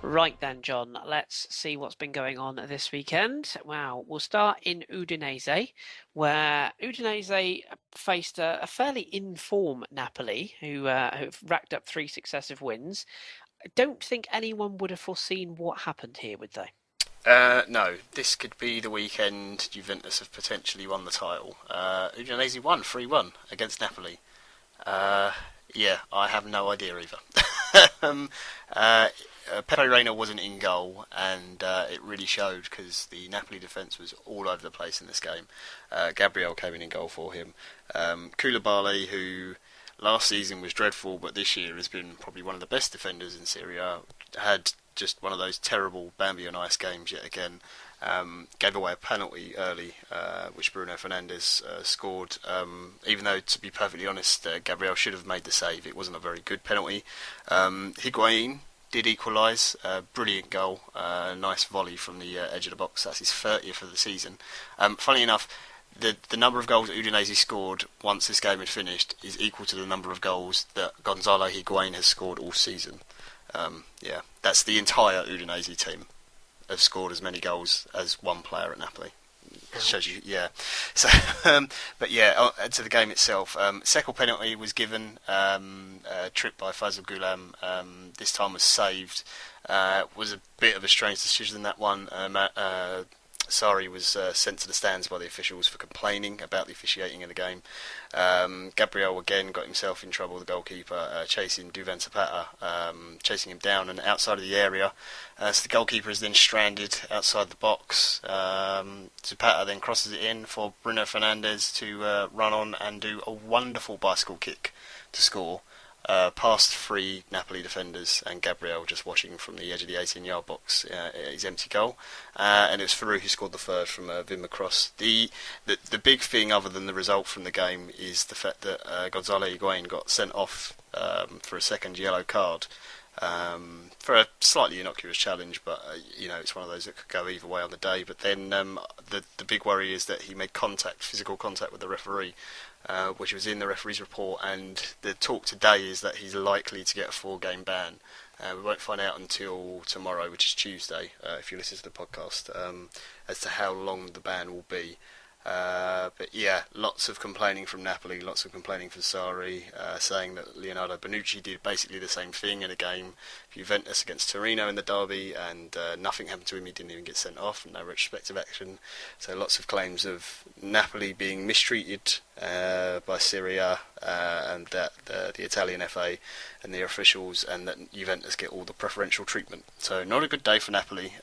Right then, John, let's see what's been going on this weekend. Wow, we'll start in Udinese, where Udinese faced a fairly in-form Napoli, who've racked up 3 successive wins. I don't think anyone would have foreseen what happened here, would they? No, this could be the weekend Juventus have potentially won the title. Udinese won 3-1 against Napoli. Yeah, I have no idea either. Pepe Reina wasn't in goal, and it really showed because the Napoli defence was all over the place in this game. Gabriel came in goal for him. Koulibaly, who last season was dreadful, but this year has been probably one of the best defenders in Serie A, had just one of those terrible Bambi on ice games yet again. Gave away a penalty early, which Bruno Fernandes scored. Even though, to be perfectly honest, Gabriel should have made the save. It wasn't a very good penalty. Higuain did equalise. Brilliant goal. Nice volley from the edge of the box. That's his 30th of the season. Funnily enough, the number of goals that Udinese scored once this game had finished is equal to the number of goals that Gonzalo Higuain has scored all season. Yeah, that's the entire Udinese team have scored as many goals as one player at Napoli. Shows you, yeah. So, but yeah, to the game itself, second penalty was given, tripped by Faisal Ghulam. This time was saved. Was a bit of a strange decision, that one. Sarri was sent to the stands by the officials for complaining about the officiating in the game. Gabriel again got himself in trouble, the goalkeeper, chasing Duvan Zapata, chasing him down and outside of the area. So the goalkeeper is then stranded outside the box. Zapata then crosses it in for Bruno Fernandes to run on and do a wonderful bicycle kick to score. Past 3 Napoli defenders and Gabriel just watching from the edge of the 18-yard box, his empty goal, and it was Farouk who scored the third from Wim Cross. The big thing other than the result from the game is the fact that Gonzalo Higuain got sent off for a second yellow card for a slightly innocuous challenge, but it's one of those that could go either way on the day. But then the big worry is that he made physical contact with the referee, which was in the referee's report, and the talk today is that he's likely to get a 4-game ban. We won't find out until tomorrow, which is Tuesday, if you listen to the podcast, as to how long the ban will be. But yeah, lots of complaining from Napoli, lots of complaining from Sarri, saying that Leonardo Bonucci did basically the same thing in a game for Juventus against Torino in the derby, and nothing happened to him. He didn't even get sent off, no retrospective action. So lots of claims of Napoli being mistreated by Serie A, and that the Italian FA and the officials, and that Juventus get all the preferential treatment. So not a good day for Napoli.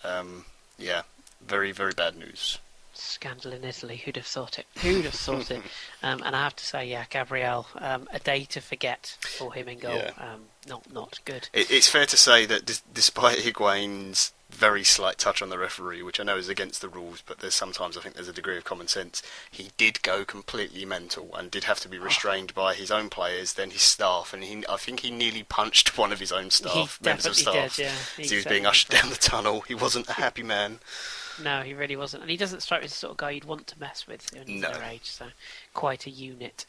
Yeah, very, very bad news. Scandal in Italy. Who'd have thought it? Who'd have thought it? And I have to say, yeah, Gabriel, a day to forget for him in goal. Yeah. Not good. It's fair to say that despite Higuain's very slight touch on the referee, which I know is against the rules, but there's sometimes I think there's a degree of common sense, he did go completely mental and did have to be restrained by his own players, then his staff, and I think he nearly punched one of his own staff, members of staff. Did, yeah. As he was being ushered down the tunnel. He wasn't a happy man. No, he really wasn't. And he doesn't strike me as the sort of guy you'd want to mess with when he's their age, so quite a unit.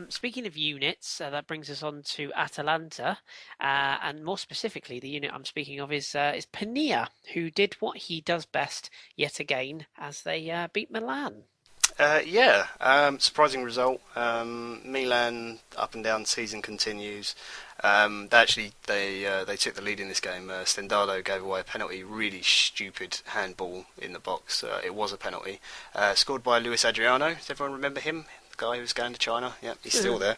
Speaking of units, that brings us on to Atalanta, and more specifically, the unit I'm speaking of is Pania, who did what he does best yet again as they beat Milan. Surprising result. Milan up and down season continues. They took the lead in this game. Stendhal gave away a penalty, really stupid handball in the box. It was a penalty. Scored by Luis Adriano. Does everyone remember him? The guy who was going to China? Yeah, he's still there.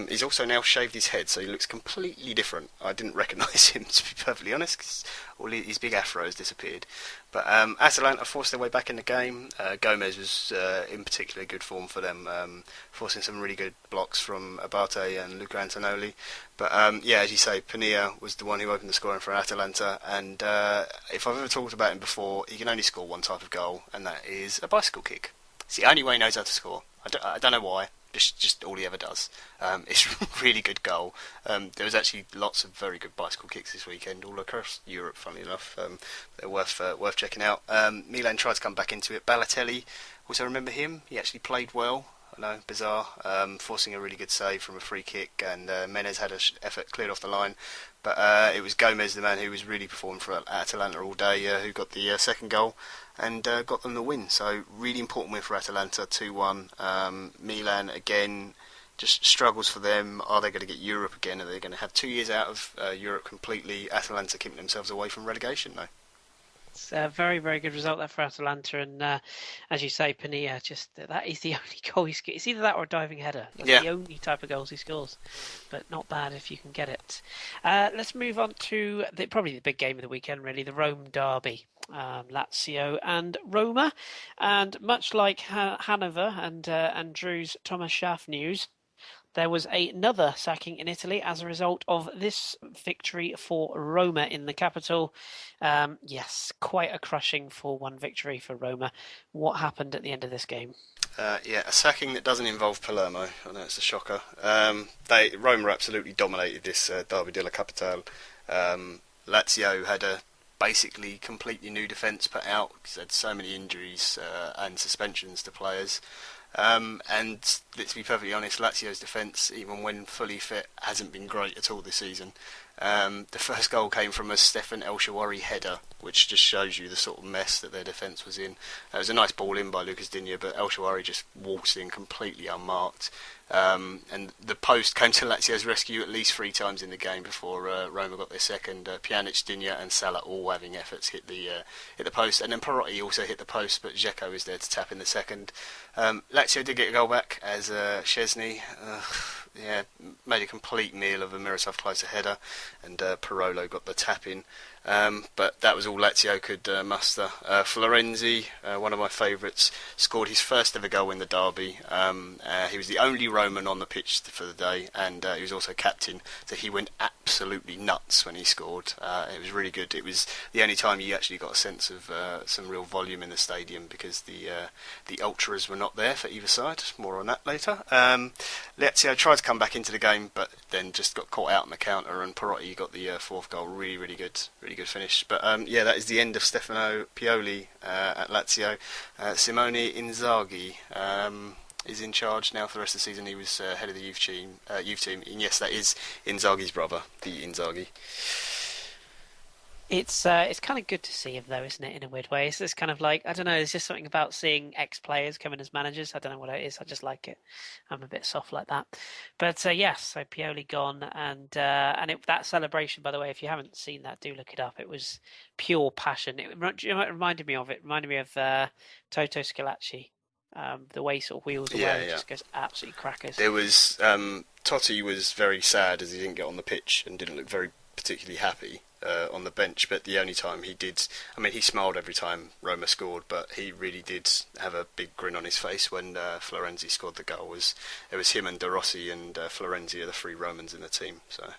He's also now shaved his head, so he looks completely different. I didn't recognise him, to be perfectly honest, 'cause all his big afro has disappeared. But Atalanta forced their way back in the game. Gomez was in particular good form for them, forcing some really good blocks from Abate and Luca Antonelli. But as you say, Pania was the one who opened the scoring for Atalanta, and if I've ever talked about him before, he can only score one type of goal, and that is a bicycle kick. It's the only way he knows how to score. I don't know why. Just all he ever does. It's a really good goal. There was actually lots of very good bicycle kicks this weekend all across Europe, funnily enough. They're worth checking out. Milan tried to come back into it. Balotelli, also remember him? He actually played well. I know, bizarre. Forcing a really good save from a free kick, and Menez had an effort cleared off the line. But it was Gomez, the man who was really performing for Atalanta all day, who got the second goal and got them the win. So really important win for Atalanta, 2-1. Milan, again, just struggles for them. Are they going to get Europe again? Are they going to have 2 years out of Europe completely? Atalanta keeping themselves away from relegation, though. It's a very, very good result there for Atalanta, and as you say, Pania, that is the only goal he scores. It's either that or a diving header. That's the only type of goals he scores, but not bad if you can get it. Let's move on to probably the big game of the weekend, really, the Rome derby. Lazio and Roma, and much like Hanover and Drew's Thomas Schaff news, there was another sacking in Italy as a result of this victory for Roma in the capital. Yes, quite a crushing 4-1 victory for Roma. What happened at the end of this game? A sacking that doesn't involve Palermo. I know it's a shocker. Roma absolutely dominated this Derby della Capitale. Lazio had a basically completely new defence put out because they had so many injuries and suspensions to players. And let's be perfectly honest, Lazio's defence, even when fully fit, hasn't been great at all this season. The first goal came from a Stefan El Shawari header, which just shows you the sort of mess that their defence was in. It was a nice ball in by Lucas Digne, but El Shawari just waltzed in completely unmarked. And the post came to Lazio's rescue at least 3 times in the game before Roma got their second. Pjanic, Digne and Salah all having efforts hit the post, and then Perotti also hit the post, but Dzeko was there to tap in the second. Lazio did get a goal back as Szczesny made a complete meal of a Miroslav Klose header, and Parolo got the tap in. But that was all Lazio could muster. Florenzi, one of my favourites, scored his first ever goal in the derby. He was the only Roman on the pitch for the day, and he was also captain, so he went absolutely nuts when he scored. It was really good. It was the only time you actually got a sense of some real volume in the stadium, because the ultras were not there for either side. More on that later. Lazio tried to come back into the game, but then just got caught out on the counter, and Perotti got the fourth goal. Really good finish. But that is the end of Stefano Pioli at Lazio. Simone Inzaghi is in charge now for the rest of the season. He was head of the youth team, and yes, that is Inzaghi's brother, the Inzaghi. It's kind of good to see him though, isn't it? In a weird way, it's kind of like I don't know. There's just something about seeing ex-players come in as managers. I don't know what it is. I just like it. I'm a bit soft like that. But yes, so Pioli gone, and that celebration, by the way, if you haven't seen that, do look it up. It was pure passion. It reminded me of it. Reminded me of Toto Scalacci. The way he sort of wheels away, just goes absolutely crackers. There was Totti was very sad as he didn't get on the pitch and didn't look very particularly happy on the bench, but the only time he did, I mean, he smiled every time Roma scored, but he really did have a big grin on his face when Florenzi scored the goal. It was him and De Rossi and Florenzi are the three Romans in the team, so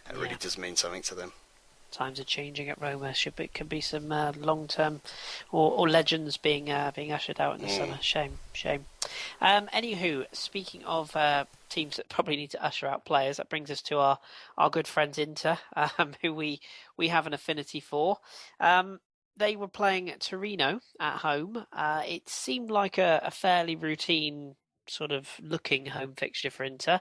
it really does mean something to them. Times are changing at Roma. It could be some long-term or legends being ushered out in the summer. Shame. Anywho, speaking of teams that probably need to usher out players, that brings us to our good friends Inter, who we have an affinity for. They were playing Torino at home. It seemed like a fairly routine sort of looking home fixture for Inter.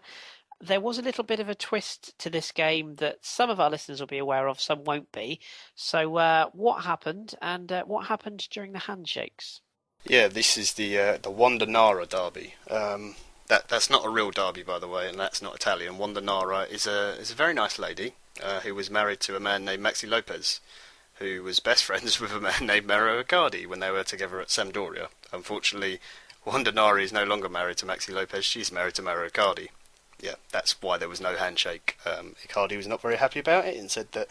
There was a little bit of a twist to this game that some of our listeners will be aware of, some won't be. So what happened, and what happened during the handshakes? Yeah, this is the Wanda Nara derby. That's not a real derby, by the way, and that's not Italian. Wanda Nara is a very nice lady who was married to a man named Maxi Lopez, who was best friends with a man named Mauro Icardi when they were together at Sampdoria. Unfortunately, Wanda Nara is no longer married to Maxi Lopez, she's married to Mauro Icardi. Yeah, that's why there was no handshake. Icardi was not very happy about it and said that,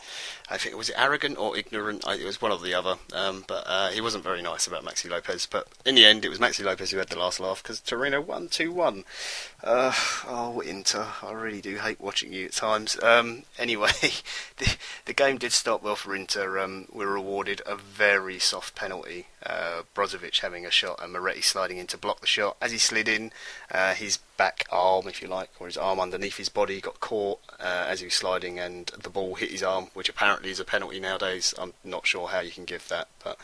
I think, was it arrogant or ignorant? It was one or the other, but he wasn't very nice about Maxi Lopez. But in the end, it was Maxi Lopez who had the last laugh because Torino won 2-1. Inter, I really do hate watching you at times. Anyway, the game did start well for Inter. We were awarded a very soft penalty. Brozovic having a shot and Moretti sliding in to block the shot. As he slid in, his back arm, if you like, or his arm underneath his body got caught as he was sliding and the ball hit his arm, which apparently is a penalty nowadays. I'm not sure how you can give that, but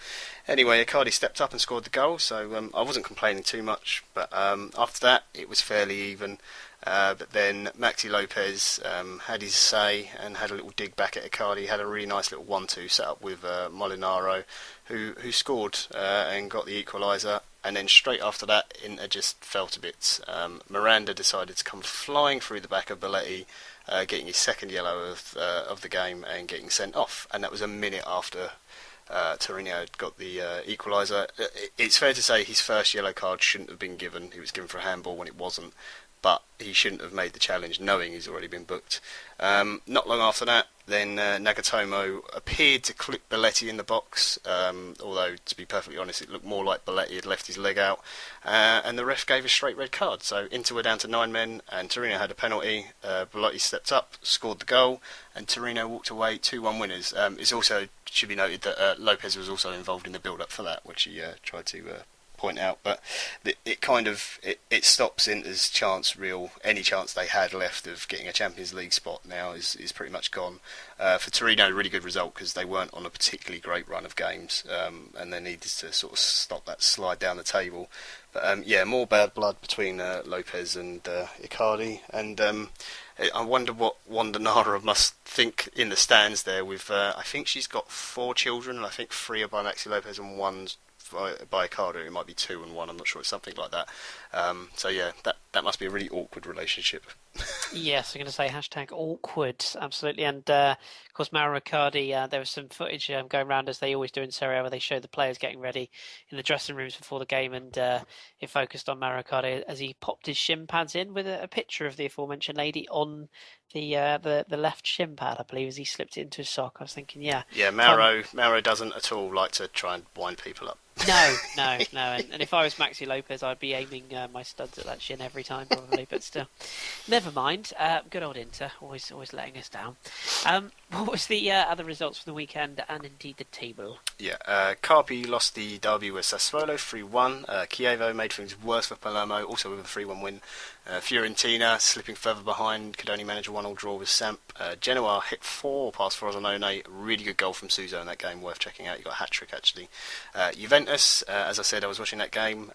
anyway, Icardi stepped up and scored the goal, so I wasn't complaining too much, but after that it was fairly even. But then Maxi Lopez had his say and had a little dig back at Icardi. Had a really nice little 1-2 set up with Molinaro, who scored and got the equaliser. And then straight after that, Inter just fell to bits. Miranda decided to come flying through the back of Belletti, getting his second yellow of the game and getting sent off. And that was a minute after Torino had got the equaliser. It's fair to say his first yellow card shouldn't have been given. He was given for a handball when it wasn't. But he shouldn't have made the challenge knowing he's already been booked. Not long after that, then Nagatomo appeared to clip Belletti in the box, although, to be perfectly honest, it looked more like Belletti had left his leg out, and the ref gave a straight red card. So Inter were down to 9 men, and Torino had a penalty. Belletti stepped up, scored the goal, and Torino walked away 2-1 winners. It also should be noted that Lopez was also involved in the build-up for that, which he tried to point out, but it stops Inter's chance, any chance they had left of getting a Champions League spot now is pretty much gone. For Torino, a really good result because they weren't on a particularly great run of games, and they needed to sort of stop that slide down the table. But more bad blood between Lopez and Icardi, and I wonder what Wanda Nara must think in the stands there with, I think she's got 4 children, and I think 3 are by Maxi Lopez and 1's by Icardi. It might be 2 and 1, I'm not sure, it's something like that. That must be a really awkward relationship. Yes, I'm going to say #awkward, absolutely. And of course, Mauro Icardi, there was some footage going around, as they always do in Serie A, where they show the players getting ready in the dressing rooms before the game, and it focused on Mauro Icardi as he popped his shin pads in with a picture of the aforementioned lady on the left shin pad, I believe, as he slipped it into his sock. I was thinking, yeah. Yeah, Mauro doesn't at all like to try and wind people up. No. And if I was Maxi Lopez, I'd be aiming my studs at that shin every time, probably. But still, never mind. Good old Inter, always letting us down. What was the other results from the weekend and indeed the table? Yeah, Carpi lost the derby with Sassuolo 3-1. Chievo made things worse for Palermo, also with a 3-1 win. Fiorentina slipping further behind, could only manage a 1-1 draw with Samp. Genoa hit 4 past Frosinone, really good goal from Suso in that game, worth checking out. You got a hat-trick actually. Juventus, as I said, I was watching that game,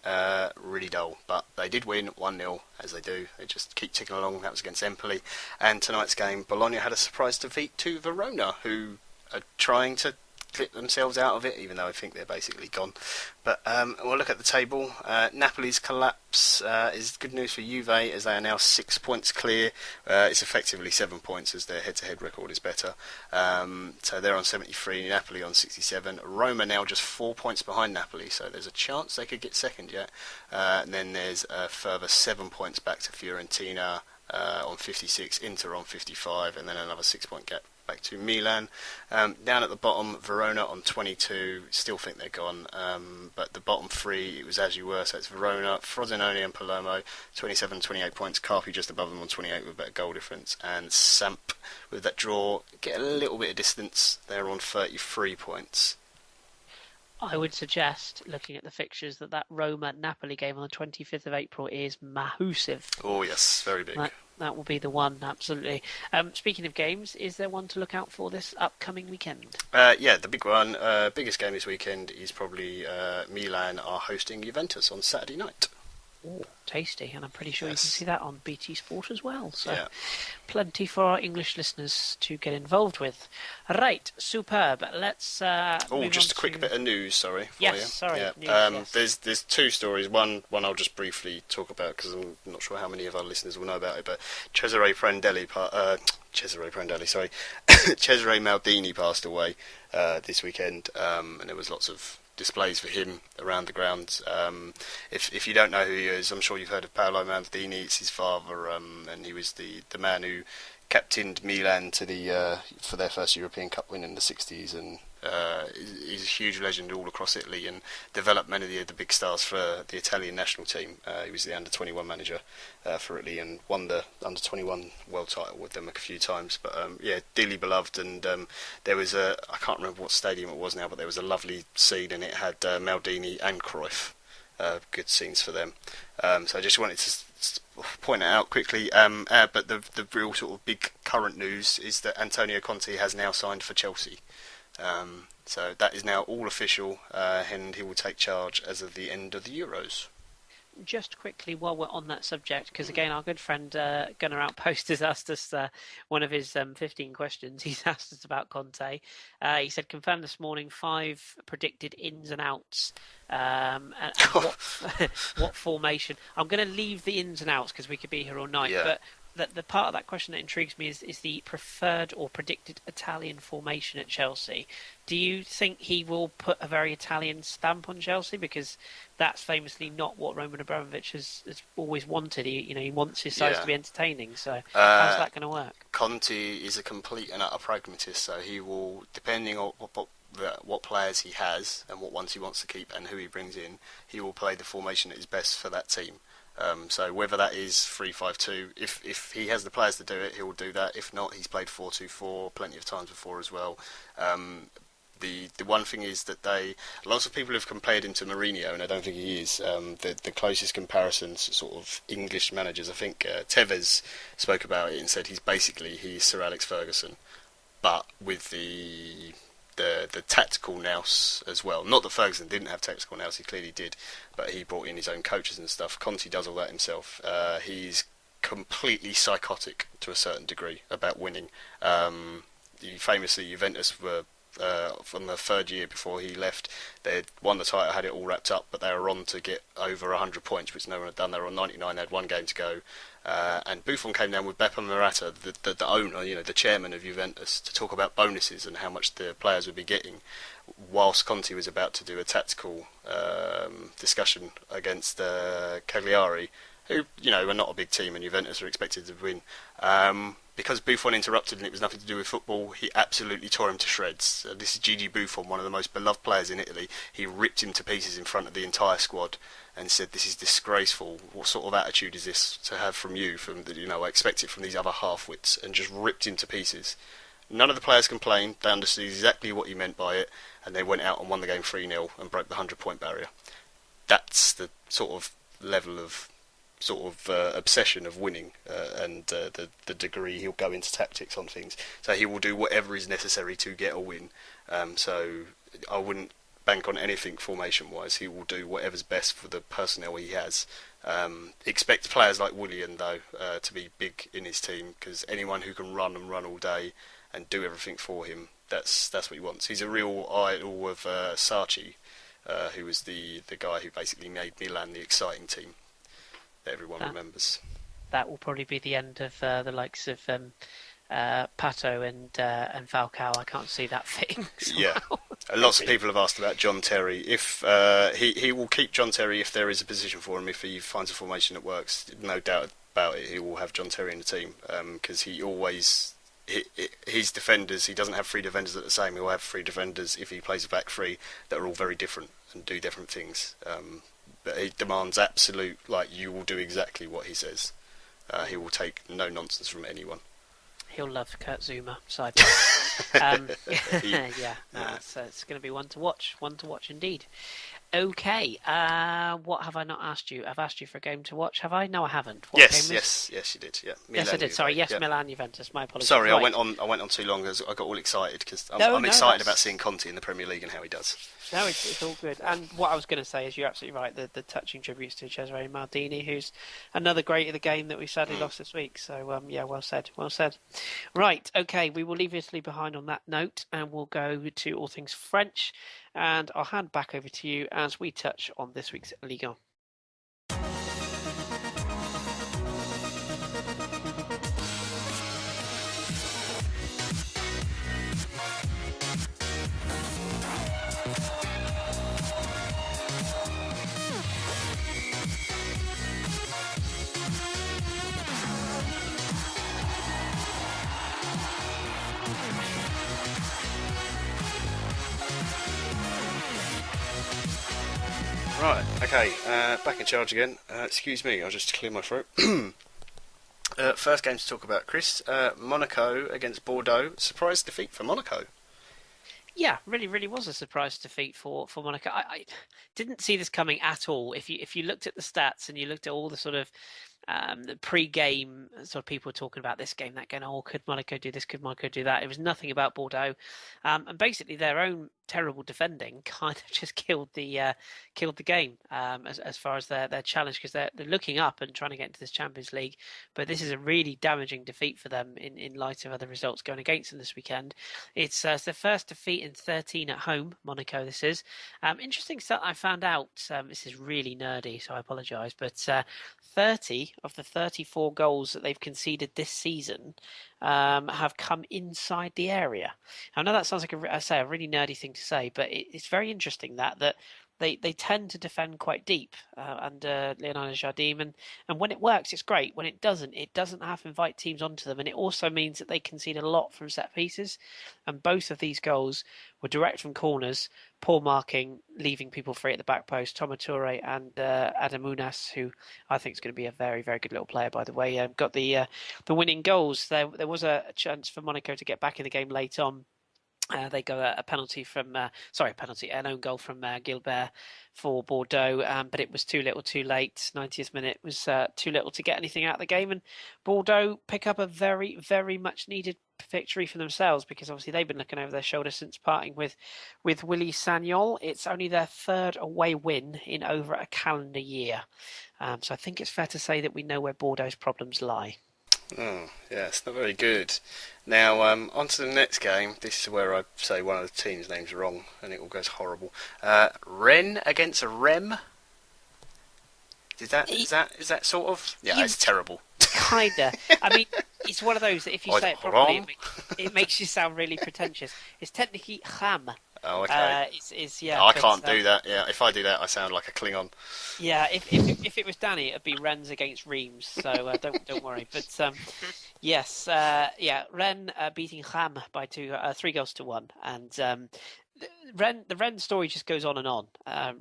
really dull, but they did win 1-0, as they do. They just keep ticking along. That was against Empoli. And tonight's game, Bologna had a surprise defeat to Verona, who are trying to clip themselves out of it, even though I think they're basically gone. But we'll look at the table. Napoli's collapse is good news for Juve, as they are now 6 points clear. It's effectively 7 points, as their head-to-head record is better. So they're on 73, Napoli on 67. Roma now just 4 points behind Napoli, so there's a chance they could get second yet. And then there's a further 7 points back to Fiorentina on 56, Inter on 55, and then another 6 point gap back to Milan. Down at the bottom, Verona on 22, still think they're gone, but the bottom three, it was as you were, so it's Verona, Frosinone and Palermo, 27, 28 points, Carpi just above them on 28 with a better goal difference, and Samp, with that draw, get a little bit of distance, they're on 33 points. I would suggest, looking at the fixtures, that Roma-Napoli game on the 25th of April is massive. Oh yes, very big. That will be the one, absolutely. Speaking of games, is there one to look out for this upcoming weekend? Yeah, the big one, biggest game this weekend is probably Milan are hosting Juventus on Saturday night. Oh, tasty, and I'm pretty sure you can see that on BT Sport as well. So, yeah. Plenty for our English listeners to get involved with. Right, superb. Let's. Just a quick bit of news. Sorry. For yes, you. sorry. Yeah. News, yes. There's two stories. One I'll just briefly talk about because I'm not sure how many of our listeners will know about it. But Cesare Maldini passed away this weekend, and there was lots of displays for him around the ground. If you don't know who he is, I'm sure you've heard of Paolo Maldini. It's his father, and he was the man who captained Milan to for their first European Cup win in the 60s, and he's a huge legend all across Italy and developed many of the big stars for the Italian national team. He was the under-21 manager for Italy and won the under-21 world title with them a few times. But dearly beloved, and there was I can't remember what stadium it was now, but there was a lovely scene and it had Maldini and Cruyff. Good scenes for them. So I just wanted to point it out quickly. But the real sort of big current news is that Antonio Conte has now signed for Chelsea. So that is now all official, and he will take charge as of the end of the Euros. Just quickly, while we're on that subject, because again, our good friend Gunnar Outpost has asked us one of his 15 questions. He's asked us about Conte. He said, confirmed this morning 5 predicted ins and outs. And what formation? I'm going to leave the ins and outs because we could be here all night. Yeah. But the part of that question that intrigues me is the preferred or predicted Italian formation at Chelsea. Do you think he will put a very Italian stamp on Chelsea? Because that's famously not what Roman Abramovich has always wanted. He wants his sides to be entertaining. So how's that going to work? Conte is a complete and utter pragmatist, so he will, depending on what players he has and what ones he wants to keep and who he brings in, he will play the formation that is best for that team. So whether that is 3-5-2, if he has the players to do it, he will do that. If not, he's played 4-2-4 plenty of times before as well. The one thing is that lots of people have compared him to Mourinho, and I don't think he is. The closest comparisons, sort of English managers, I think Tevez spoke about it and said he's Sir Alex Ferguson, but with the tactical nous as well. Not that Ferguson didn't have tactical nous, he clearly did, but he brought in his own coaches and stuff. Conte does all that himself. He's completely psychotic to a certain degree about winning. Famously, Juventus were from the third year before he left, they had won the title, had it all wrapped up, but they were on to get over 100 points, which no one had done. They were on 99, they had one game to go. And Buffon came down with Beppe Marotta, the owner, the chairman of Juventus, to talk about bonuses and how much the players would be getting, whilst Conte was about to do a tactical discussion against Cagliari, who, are not a big team and Juventus are expected to win. Because Buffon interrupted and it was nothing to do with football, he absolutely tore him to shreds. This is Gigi Buffon, one of the most beloved players in Italy. He ripped him to pieces in front of the entire squad and said, "This is disgraceful. What sort of attitude is this to have from you? I expect it from these other half-wits," and just ripped him to pieces. None of the players complained. They understood exactly what he meant by it, and they went out and won the game 3-0 and broke the 100-point barrier. That's the sort of level of obsession of winning, and the degree he'll go into tactics on things. So he will do whatever is necessary to get a win. So I wouldn't bank on anything formation-wise. He will do whatever's best for the personnel he has. Expect players like Willian, though, to be big in his team, because anyone who can run all day and do everything for him, that's what he wants. He's a real idol of Sarchi, who was the guy who basically made Milan the exciting team that everyone remembers. That will probably be the end of the likes of Pato and Falcao. I can't see that fitting. Yeah, lots of people have asked about John Terry. If he will keep John Terry if there is a position for him, if he finds a formation that works, no doubt about it, he will have John Terry in the team, because he always his defenders. He doesn't have three defenders that are the same. He'll have three defenders if he plays a back three that are all very different and do different things. But he demands absolute, like, you will do exactly what he says. He will take no nonsense from anyone. He'll love Kurt Zuma side. So it's going to be one to watch indeed. Okay, what have I not asked you? I've asked you for a game to watch, have I? No, I haven't. What game yes, you did. Yeah, yes, I did. Sorry, Milan Juventus. My apologies. Sorry, right. I went on too long. I got all excited because I'm excited about seeing Conte in the Premier League and how he does. No, it's all good. And what I was going to say is you're absolutely right. The touching tributes to Cesare Maldini, who's another great of the game that we sadly lost this week. So, well said. Right, okay, we will leave Italy behind on that note and we'll go to all things French. And I'll hand back over to you as we touch on this week's Ligue 1. Right, okay, back in charge again. Excuse me, I'll just clear my throat. First game to talk about, Kris. Monaco against Bordeaux. Surprise defeat for Monaco. Yeah, really was a surprise defeat for Monaco. I didn't see this coming at all. If you looked at the stats and you looked at all the sort of the pre-game sort of people were talking about this game, that game. Oh, could Monaco do this? Could Monaco do that? It was nothing about Bordeaux, and basically their own terrible defending kind of just killed the game as far as their challenge, because they're looking up and trying to get into this Champions League. But this is a really damaging defeat for them in light of other results going against them this weekend. It's their first defeat in 13 at home, Monaco. This is interesting stuff I found out. This is really nerdy, so I apologise, but 30 of the 34 goals that they've conceded this season have come inside the area. I know that sounds like a really nerdy thing to say, but it's very interesting that they tend to defend quite deep under Leonardo Jardim, and when it works, it's great. When it doesn't have to invite teams onto them, and it also means that they concede a lot from set pieces. And both of these goals were direct from corners, poor marking, leaving people free at the back post. Tomature and Adamunas, who I think is going to be a very, very good little player, by the way, got the winning goals. There was a chance for Monaco to get back in the game late on. They go an own goal from Gilbert for Bordeaux, but it was too little too late. 90th minute was too little to get anything out of the game, and Bordeaux pick up a very, very much needed victory for themselves, because obviously they've been looking over their shoulder since parting with Willy Sagnol. It's only their third away win in over a calendar year, so I think it's fair to say that we know where Bordeaux's problems lie. Oh, yeah, it's not very good. Now, on to the next game. This is where I say one of the teams' names wrong, and it all goes horrible. Rennes against a Rem. Is that sort of? Yeah, it's terrible. Kinda. I mean, it's one of those that if you say it properly, it makes you sound really pretentious. It's technically Ham. Oh, okay. I can't do that. Yeah, if I do that, I sound like a Klingon. Yeah, if it was Danny, it'd be Rennes against Reims. So don't worry. But yes, Rennes beating Ham by 3-1, and the Rennes story just goes on and on.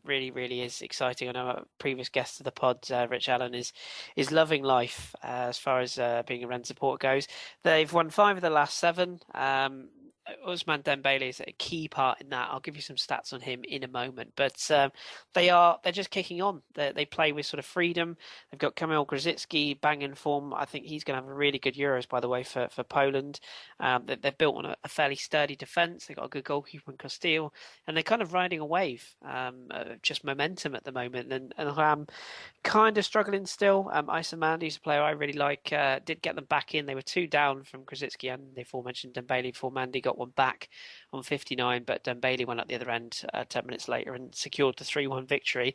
Really, really is exciting. I know a previous guest of the pod, Rich Allen, is loving life as far as being a Rennes supporter goes. They've won 5 of the last 7. Ousmane Dembele is a key part in that. I'll give you some stats on him in a moment, but they're just kicking on. They play with sort of freedom. They've got Kamil Grzycki banging form. I think he's going to have a really good Euros, by the way, for Poland. They've built on a fairly sturdy defence. They've got a good goalkeeper in Castile, and they're kind of riding a wave, just momentum at the moment. And I'm kind of struggling still. Issa Mandy's a player I really like. Did get them back in. They were 2 down from Grzycki and the aforementioned Dembele before Mandy got got one back on 59, but Dembele went up the other end 10 minutes later and secured the 3-1 victory.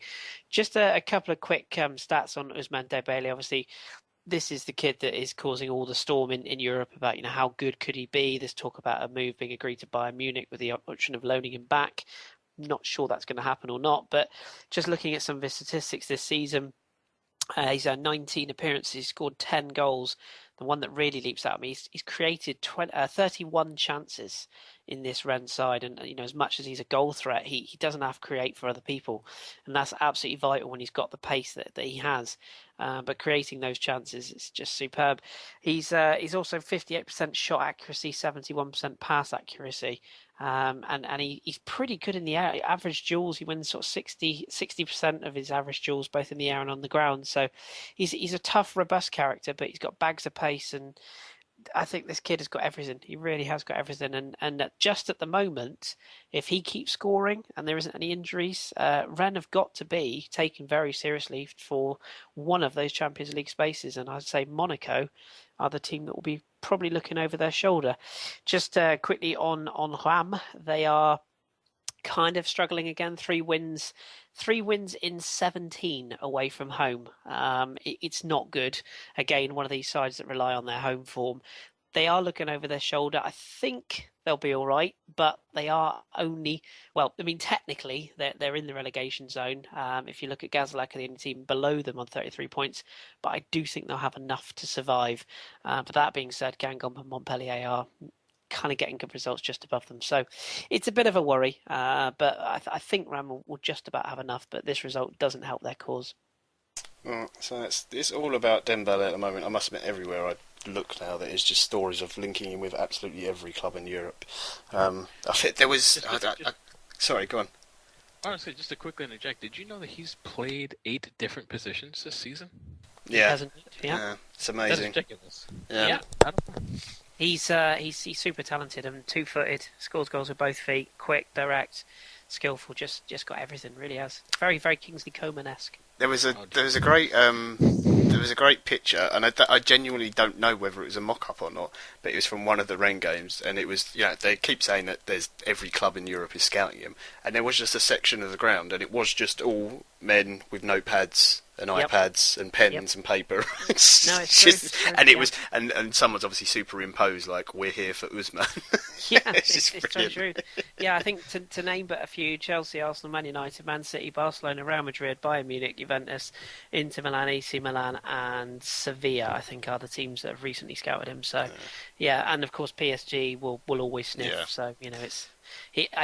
Just a couple of quick stats on Ousmane Dembele. Obviously, this is the kid that is causing all the storm in Europe about, how good could he be? There's talk about a move being agreed to Bayern Munich with the option of loaning him back. Not sure that's going to happen or not, but just looking at some of his statistics this season, he's had 19 appearances, he's scored 10 goals. The one that really leaps out at me, he's created 31 chances in this Rennes side, and as much as he's a goal threat, he doesn't have to create for other people, and that's absolutely vital when he's got the pace that he has. But creating those chances is just superb. He's also 58% shot accuracy, 71% pass accuracy, and he's pretty good in the air. Average duels, he wins sort of 60% of his average duels both in the air and on the ground. So he's a tough, robust character, but he's got bags of pace, and I think this kid has got everything. He really has got everything. And just at the moment, if he keeps scoring and there isn't any injuries, Rennes have got to be taken very seriously for one of those Champions League spaces. And I'd say Monaco are the team that will be probably looking over their shoulder. Just quickly on Ram, they are kind of struggling again. 3 wins in 17 away from home. It's not good. Again, one of these sides that rely on their home form. They are looking over their shoulder. I think they'll be all right, but they are only, technically they're in the relegation zone. If you look at Gazalak, the only team below them on 33 points, but I do think they'll have enough to survive. But that being said, Guingamp and Montpellier are kind of getting good results just above them. So it's a bit of a worry, but I think Ram will just about have enough, but this result doesn't help their cause. So it's all about Dembele at the moment. I must admit, everywhere I look now, there is just stories of linking him with absolutely every club in Europe. I think there was... sorry, go on. Honestly, just to quickly interject, did you know that he's played 8 different positions this season? Yeah. Yeah. It's amazing. That's ridiculous. Yeah. I don't know. He's super talented and 2-footed, scores goals with both feet, quick, direct, skillful, just got everything, really has. Very, very Kingsley Coman-esque. There was a great picture, and I genuinely don't know whether it was a mock-up or not, but it was from one of the Rennes games, and it was, they keep saying that there's every club in Europe is scouting him, and there was just a section of the ground, and it was just all men with notepads and iPads and pens and paper. No, it's true. And it was, and someone's obviously superimposed like, "We're here for Ousmane." Yeah, it's so true. Yeah, I think to name but a few: Chelsea, Arsenal, Man United, Man City, Barcelona, Real Madrid, Bayern Munich, Juventus, Inter Milan, AC Milan, and Sevilla, I think, are the teams that have recently scouted him. So, yeah, and of course PSG will always sniff. Yeah. So it's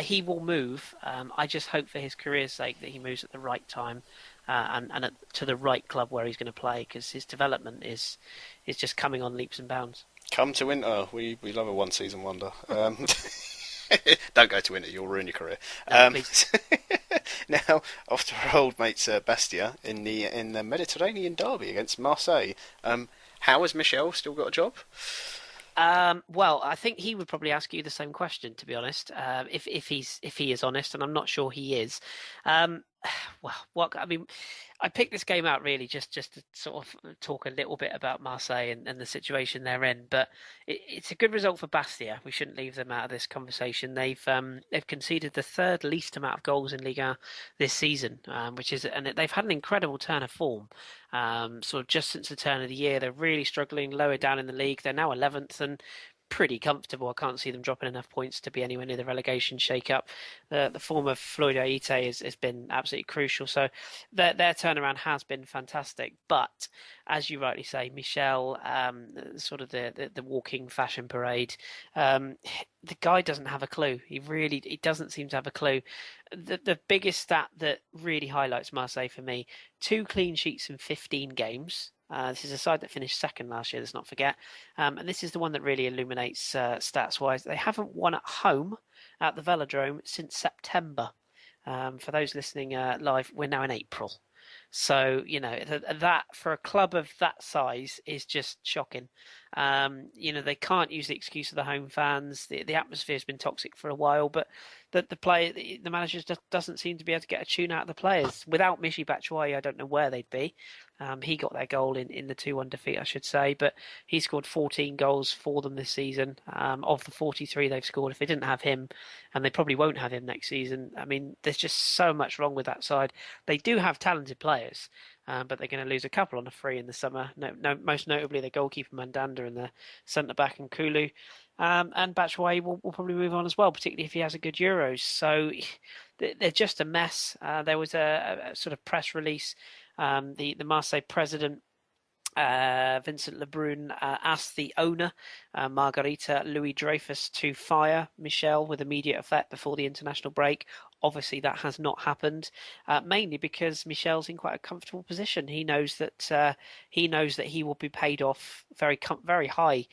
he will move. I just hope for his career's sake that he moves at the right time. And to the right club where he's going to play, because his development is just coming on leaps and bounds. Come to Inter. We love a one-season wonder. Don't go to Inter, you'll ruin your career. No, please. Now, off to our old mates Bastia in the Mediterranean derby against Marseille. How has Michel still got a job? Well, I think he would probably ask you the same question, to be honest. If he is honest, and I'm not sure he is. I picked this game out really just to sort of talk a little bit about Marseille and the situation they're in. But it's a good result for Bastia. We shouldn't leave them out of this conversation. They've conceded the 3rd least amount of goals in Ligue 1 this season, and they've had an incredible turn of form. Sort of just since the turn of the year, they're really struggling lower down in the league. They're now 11th and pretty comfortable. I can't see them dropping enough points to be anywhere near the relegation shake-up. The form of Floyd Aite has been absolutely crucial. So their turnaround has been fantastic. But as you rightly say, Michel, sort of the walking fashion parade, the guy doesn't have a clue. He doesn't seem to have a clue. The biggest stat that really highlights Marseille for me, 2 clean sheets in 15 games. This is a side that finished 2nd last year, let's not forget. And this is the one that really illuminates stats-wise. They haven't won at home at the Velodrome since September. For those listening live, we're now in April. So, that for a club of that size is just shocking. They can't use the excuse of the home fans. The atmosphere has been toxic for a while, but that the manager just doesn't seem to be able to get a tune out of the players. Without Michy Batshuayi, I don't know where they'd be. He got their goal in the 2-1 defeat, I should say, but he scored 14 goals for them this season. Of the 43 they've scored, if they didn't have him, and they probably won't have him next season, I mean, there's just so much wrong with that side. They do have talented players, but they're going to lose a couple on a free in the summer. Most notably, the goalkeeper Mandanda and the centre back Nkulu. And Batshuayi will probably move on as well, particularly if he has a good Euros. So they're just a mess. There was a sort of press release. The Marseille president, Vincent Lebrun, asked the owner, Margarita Louis-Dreyfus, to fire Michel with immediate effect before the international break. Obviously, that has not happened, mainly because Michel's in quite a comfortable position. He knows that he will be paid off very high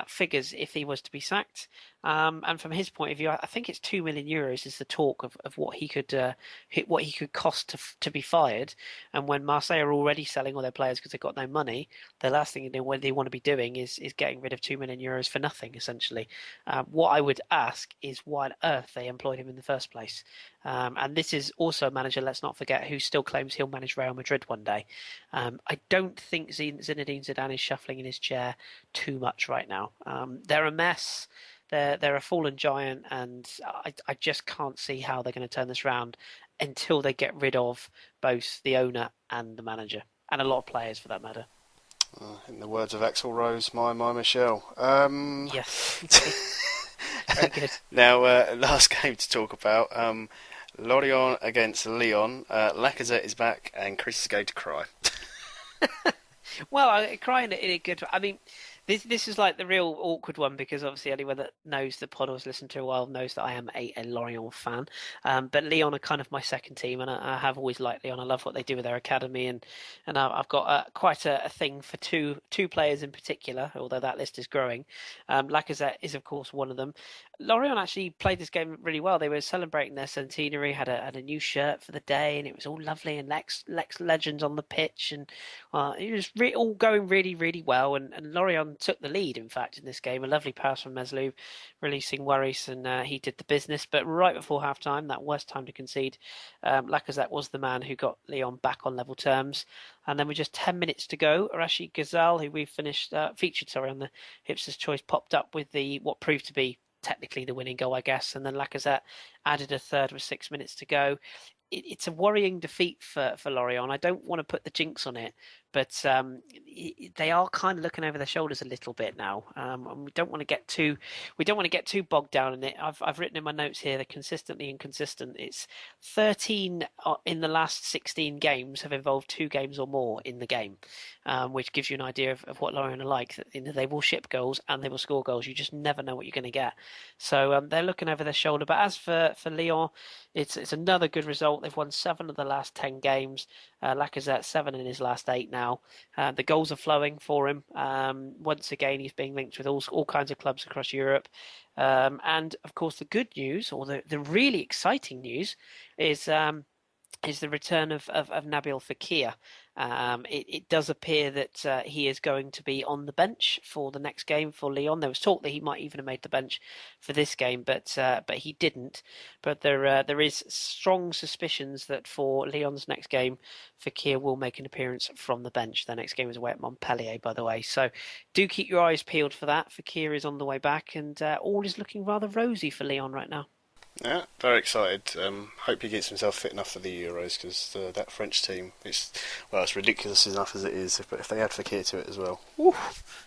figures if he was to be sacked. And from his point of view, I think it's €2 million is the talk of what he could cost to be fired. And when Marseille are already selling all their players because they've got no money, the last thing they want to be doing is getting rid of €2 million for nothing, essentially. What I would ask is why on earth they employed him in the first place. And this is also a manager, let's not forget, who still claims he'll manage Real Madrid one day. I don't think Zinedine Zidane is shuffling in his chair too much right now. They're a mess. They're a fallen giant, and I just can't see how they're going to turn this round until they get rid of both the owner and the manager, and a lot of players for that matter. In the words of Axl Rose, my Michelle. Yes. Very good. Now, last game to talk about. Lorient against Lyon. Lacazette is back, and Kris is going to cry. Well, crying in a good. I mean, this is like the real awkward one because obviously anyone that knows the pod or has listened to a while knows that I am a Lorient fan. But Lyon are kind of my second team, and I have always liked Lyon. I love what they do with their academy, and I've got quite a thing for two players in particular, although that list is growing. Lacazette is, of course, one of them. Lorient actually played this game really well. They were celebrating their centenary, had a new shirt for the day, and it was all lovely, and Lex Legends on the pitch, and it was all going really, really well, and Lorient took the lead, in fact, in this game. A lovely pass from Mesloub, releasing Worries, and he did the business. But right before half-time, that worst time to concede, Lacazette was the man who got Lyon back on level terms. And then with just 10 minutes to go, Rachid Ghazal, who we featured on the Hipsters Choice, popped up with what proved to be technically the winning goal, I guess. And then Lacazette added a third with 6 minutes to go. It's a worrying defeat for Lorient. I don't want to put the jinx on it, but they are kind of looking over their shoulders a little bit now. And we don't want to get too bogged down in it. I've written in my notes here, they're consistently inconsistent. It's 13 in the last 16 games have involved 2 games or more in the game, which gives you an idea of what Lorient are like. They will ship goals and they will score goals. You just never know what you're going to get. So they're looking over their shoulder. But as for Lyon, it's another good result. They've won 7 of the last 10 games. Lacazette 7 in his last 8 now. The goals are flowing for him. Once again, he's being linked with all kinds of clubs across Europe. And of course, the good news, or the really exciting news, is the return of Nabil Fekir. It does appear that he is going to be on the bench for the next game for Lyon. There was talk that he might even have made the bench for this game, but he didn't. But there is strong suspicions that for Lyon's next game, Fekir will make an appearance from the bench. Their next game is away at Montpellier, by the way. So do keep your eyes peeled for that. Fekir is on the way back, and all is looking rather rosy for Lyon right now. Yeah, very excited. Hope he gets himself fit enough for the Euros, because that French team, it's ridiculous enough as it is, but if they add Fekir to it as well,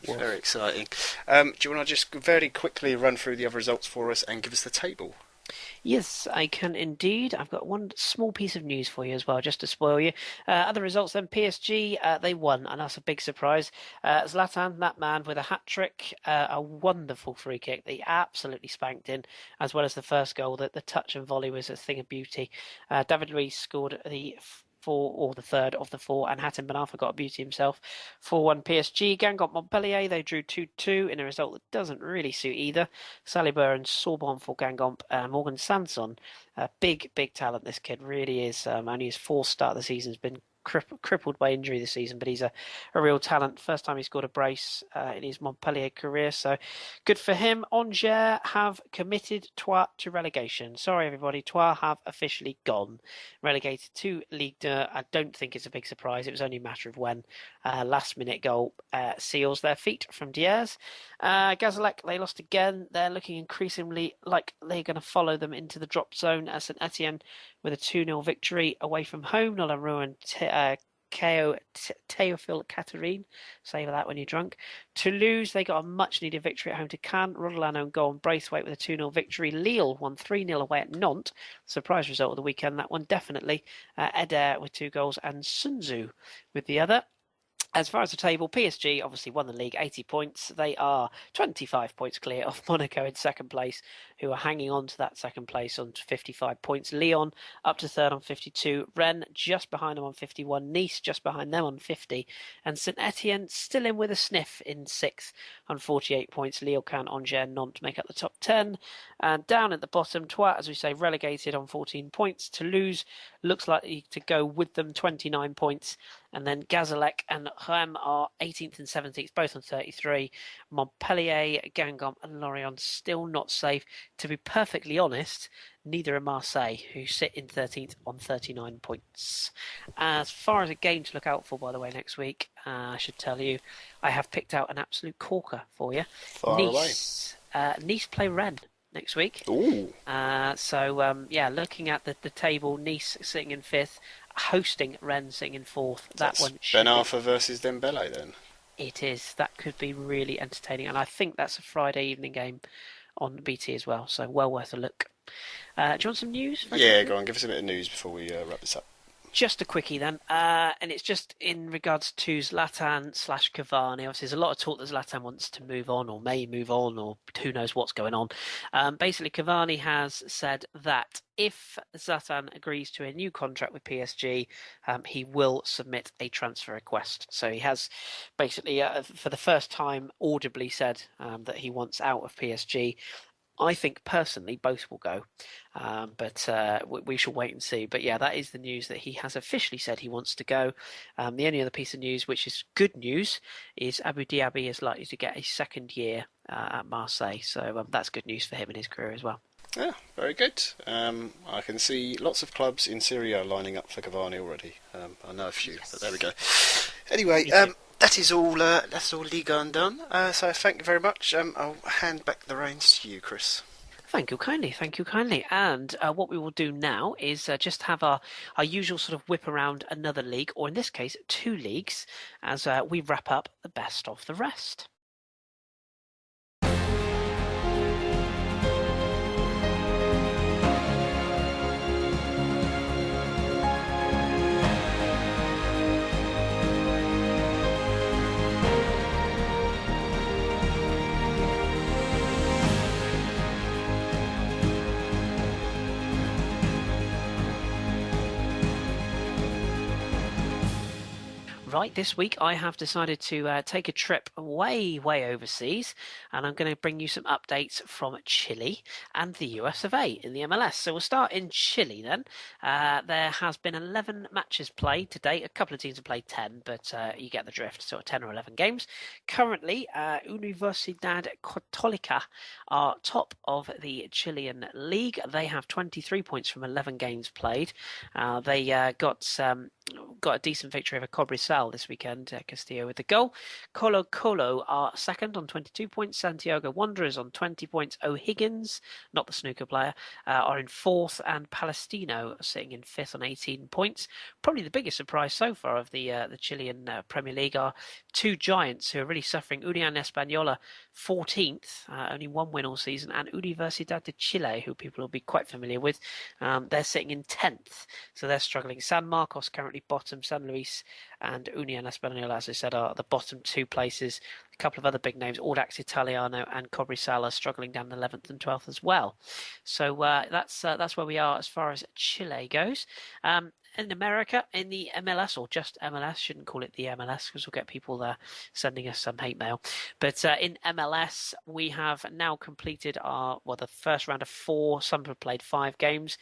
very exciting. Do you want to just very quickly run through the other results for us and give us the table? Yes, I can indeed. I've got one small piece of news for you as well, just to spoil you. Other results then, PSG, they won, and that's a big surprise. Zlatan, that man, with a hat-trick, a wonderful free kick that he absolutely spanked in, as well as the first goal. The touch and volley was a thing of beauty. David Luiz scored the third of the 4, and Hatem Ben Arfa got a beauty himself. 4-1 PSG. Guingamp Montpellier, they drew 2-2 in a result that doesn't really suit either. Saliba and Sorbonne for Guingamp. Morgan Sanson, big talent, this kid really is. Only his 4th start of the season has been crippled by injury this season, but he's a real talent. First time he scored a brace in his Montpellier career, so good for him. Angers have committed Troyes to relegation. Sorry, everybody, Troyes have officially gone. Relegated to Ligue 2. I don't think it's a big surprise. It was only a matter of when. Last-minute goal seals their feet from Diaz. Gazalec, they lost again. They're looking increasingly like they're going to follow them into the drop zone as St Etienne with a 2-0 victory away from home. Nolan and Théophile Catherine. Save that when you're drunk. Toulouse, they got a much-needed victory at home to Cannes. Rodelin own goal and Braithwaite with a 2-0 victory. Lille won 3-0 away at Nantes. Surprise result of the weekend, that one definitely. Eder with 2 goals and Sun Tzu with the other. As far as the table, PSG obviously won the league, 80 points. They are 25 points clear of Monaco in second place, who are hanging on to that second place on 55 points. Lyon up to third on 52. Rennes just behind them on 51. Nice just behind them on 50. And St Etienne still in with a sniff in sixth on 48 points. Lille, Caen, Angers, Nantes make up the top 10. And down at the bottom, Troyes, as we say, relegated on 14 points. Toulouse looks likely to go with them, 29 points. And then Gazalec and Reims are 18th and 17th, both on 33. Montpellier, Guingamp and Lorient still not safe. To be perfectly honest, neither are Marseille, who sit in 13th on 39 points. As far as a game to look out for, by the way, next week, I should tell you, I have picked out an absolute corker for you. Nice play Rennes next week. Ooh. Looking at the table, Nice sitting in 5th, hosting Rennes sitting in 4th. That one Ben Arfa versus Dembele then. It is. That could be really entertaining, and I think that's a Friday evening game on BT as well, so well worth a look. Do you want some news? Yeah, go on, give us a bit of news before we wrap this up. Just a quickie then, and it's just in regards to Zlatan/Cavani. Obviously, there's a lot of talk that Zlatan wants to move on, or may move on, or who knows what's going on. Basically, Cavani has said that if Zlatan agrees to a new contract with PSG, he will submit a transfer request. So he has basically, for the first time, audibly said that he wants out of PSG. I think personally both will go, but we shall wait and see. But yeah, that is the news that he has officially said he wants to go. The only other piece of news, which is good news, is Abu Dhabi is likely to get a second year at Marseille. So that's good news for him in his career as well. Yeah, very good. I can see lots of clubs in Syria lining up for Cavani already. I know a few, but there we go. Anyway, that is all. That's all Liga and done. So thank you very much. I'll hand back the reins to you, Kris. Thank you kindly. And what we will do now is just have our usual sort of whip around another league, or in this case, 2 leagues, as we wrap up the best of the rest. Right, this week I have decided to take a trip way overseas, and I'm going to bring you some updates from Chile and the US of A in the MLS. So we'll start in Chile then. There has been 11 matches played to date. A couple of teams have played 10, but you get the drift, so 10 or 11 games. Currently, Universidad Católica are top of the Chilean league. They have 23 points from 11 games played. They got a decent victory over Cobresal this weekend. Castillo with the goal. Colo Colo are second on 22 points. Santiago Wanderers on 20 points. O'Higgins, not the snooker player, are in 4th, and Palestino are sitting in 5th on 18 points. Probably the biggest surprise so far of the Chilean Premier League are 2 giants who are really suffering. Unión Española 14th, only 1 win all season, and Universidad de Chile, who people will be quite familiar with, they're sitting in 10th, so they're struggling. San Marcos currently bottom. San Luis and Unión Española, as I said, are the bottom 2 places. couple of other big names, Audax Italiano and Cobresal, struggling down 11th and 12th as well. So that's where we are as far as Chile goes. In America, in the MLS, or just MLS, shouldn't call it the MLS because we'll get people sending us some hate mail. But in MLS, we have now completed the first round of 4. Some have played 5 games.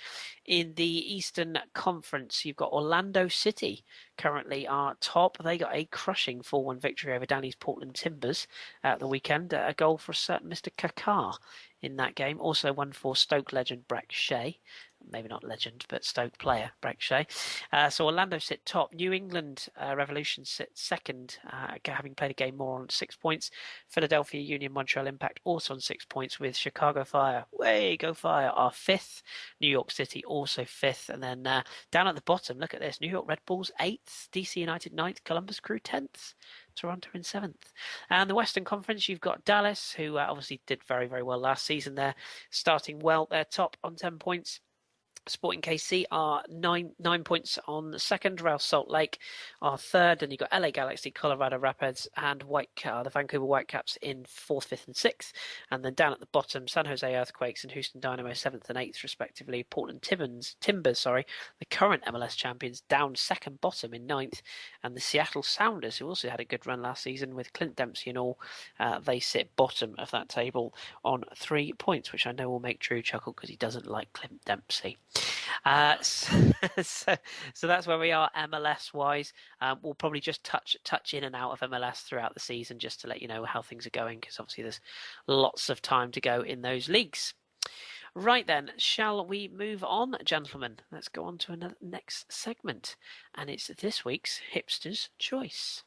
In the Eastern Conference, you've got Orlando City currently are top. They got a crushing 4-1 victory over Danny's Portland Timbers at the weekend. A goal for a certain Mr. Kaká in that game. Also one for Stoke legend Breck Shea. Maybe not legend, but Stoke player, Breck Shea. So Orlando sit top. New England Revolution sit second, having played a game more on 6 points. Philadelphia Union Montreal Impact also on 6 points, with Chicago Fire, way go Fire, are 5th. New York City also 5th. And then down at the bottom, look at this. New York Red Bulls 8th, DC United 9th, Columbus Crew 10th. Toronto in 7th. And the Western Conference, you've got Dallas, who obviously did very, very well last season. They're starting well. They're top on 10 points. Sporting KC are 9 points on the second. Real Salt Lake are third, and you've got LA Galaxy, Colorado Rapids, and the Vancouver Whitecaps in 4th, 5th, and 6th. And then down at the bottom, San Jose Earthquakes and Houston Dynamo 7th and 8th, respectively. Portland Timbers, the current MLS champions, down second bottom in 9th, and the Seattle Sounders, who also had a good run last season with Clint Dempsey and all, they sit bottom of that table on 3 points, which I know will make Drew chuckle because he doesn't like Clint Dempsey. So that's where we are MLS wise. We'll probably just touch in and out of MLS throughout the season just to let you know how things are going, because obviously there's lots of time to go in those leagues. Right then, shall we move on, gentlemen? Let's go on to another next segment, and it's this week's Hipsters Choice.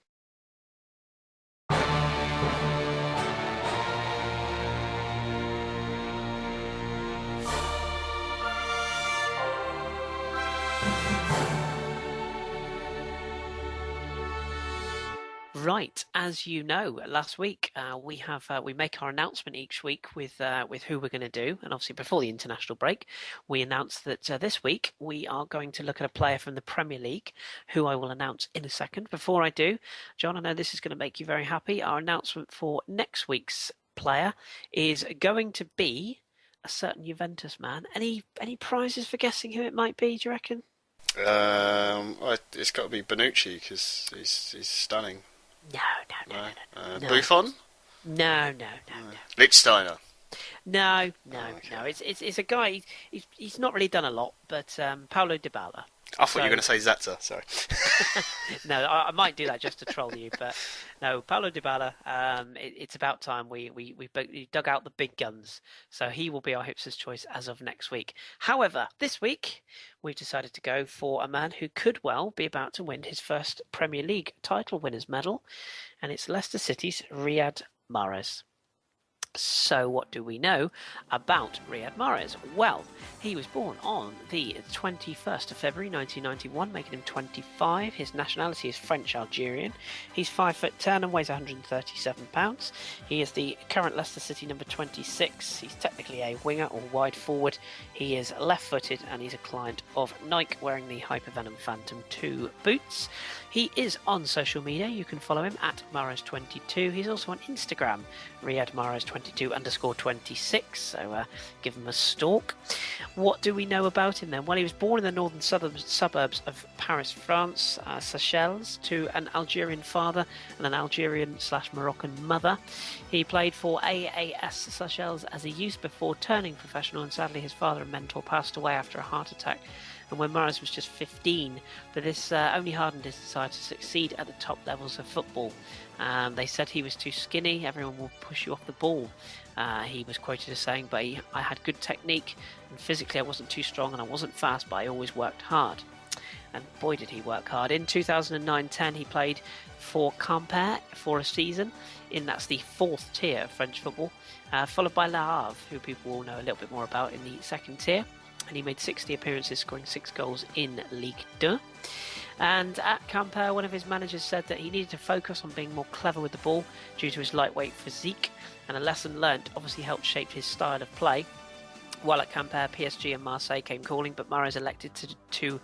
Right, as you know, last week we make our announcement each week with who we're going to do, and obviously before the international break, we announced that this week we are going to look at a player from the Premier League, who I will announce in a second. Before I do, John, I know this is going to make you very happy. Our announcement for next week's player is going to be a certain Juventus man. Any prizes for guessing who it might be? Do you reckon? It's got to be Bonucci because he's stunning. No. Buffon? No. Lichtsteiner? No. It's a guy. He's not really done a lot, but Paulo Dybala. I thought you were going to say Zatza. Sorry. No, I might do that just to troll you, but no, Paulo Dybala. It's about time we dug out the big guns, so he will be our hipster's choice as of next week. However, this week we've decided to go for a man who could well be about to win his first Premier League title winners medal, and it's Leicester City's Riyad Mahrez. So what do we know about Riyad Mahrez? Well, he was born on the 21st of February 1991, making him 25. His nationality is French-Algerian. He's 5'10" and weighs 137 pounds. He is the current Leicester City number 26. He's technically a winger or wide forward. He is left-footed and he's a client of Nike, wearing the Hypervenom Phantom 2 boots. He is on social media. You can follow him at Mahrez22. He's also on Instagram, Riyad Mahrez22_26. So give him a stalk. What do we know about him then? Well, he was born in the northern suburbs of Paris, France, Seychelles, to an Algerian father and an Algerian/Moroccan mother. He played for AAS Seychelles as a youth before turning professional, and sadly his father and mentor passed away after a heart attack. And when Mahrez was just 15, but this only hardened his desire to succeed at the top levels of football. They said he was too skinny, everyone will push you off the ball. He was quoted as saying, but I had good technique, and physically I wasn't too strong and I wasn't fast, but I always worked hard. And boy did he work hard. In 2009-10 he played for Quimper for a season, that's the 4th tier of French football, followed by Le Havre, who people will know a little bit more about, in the 2nd tier. And he made 60 appearances, scoring 6 goals in Ligue 2. And at Quimper, one of his managers said that he needed to focus on being more clever with the ball due to his lightweight physique, and a lesson learnt obviously helped shape his style of play. While at Quimper, PSG and Marseille came calling, but Mahrez elected to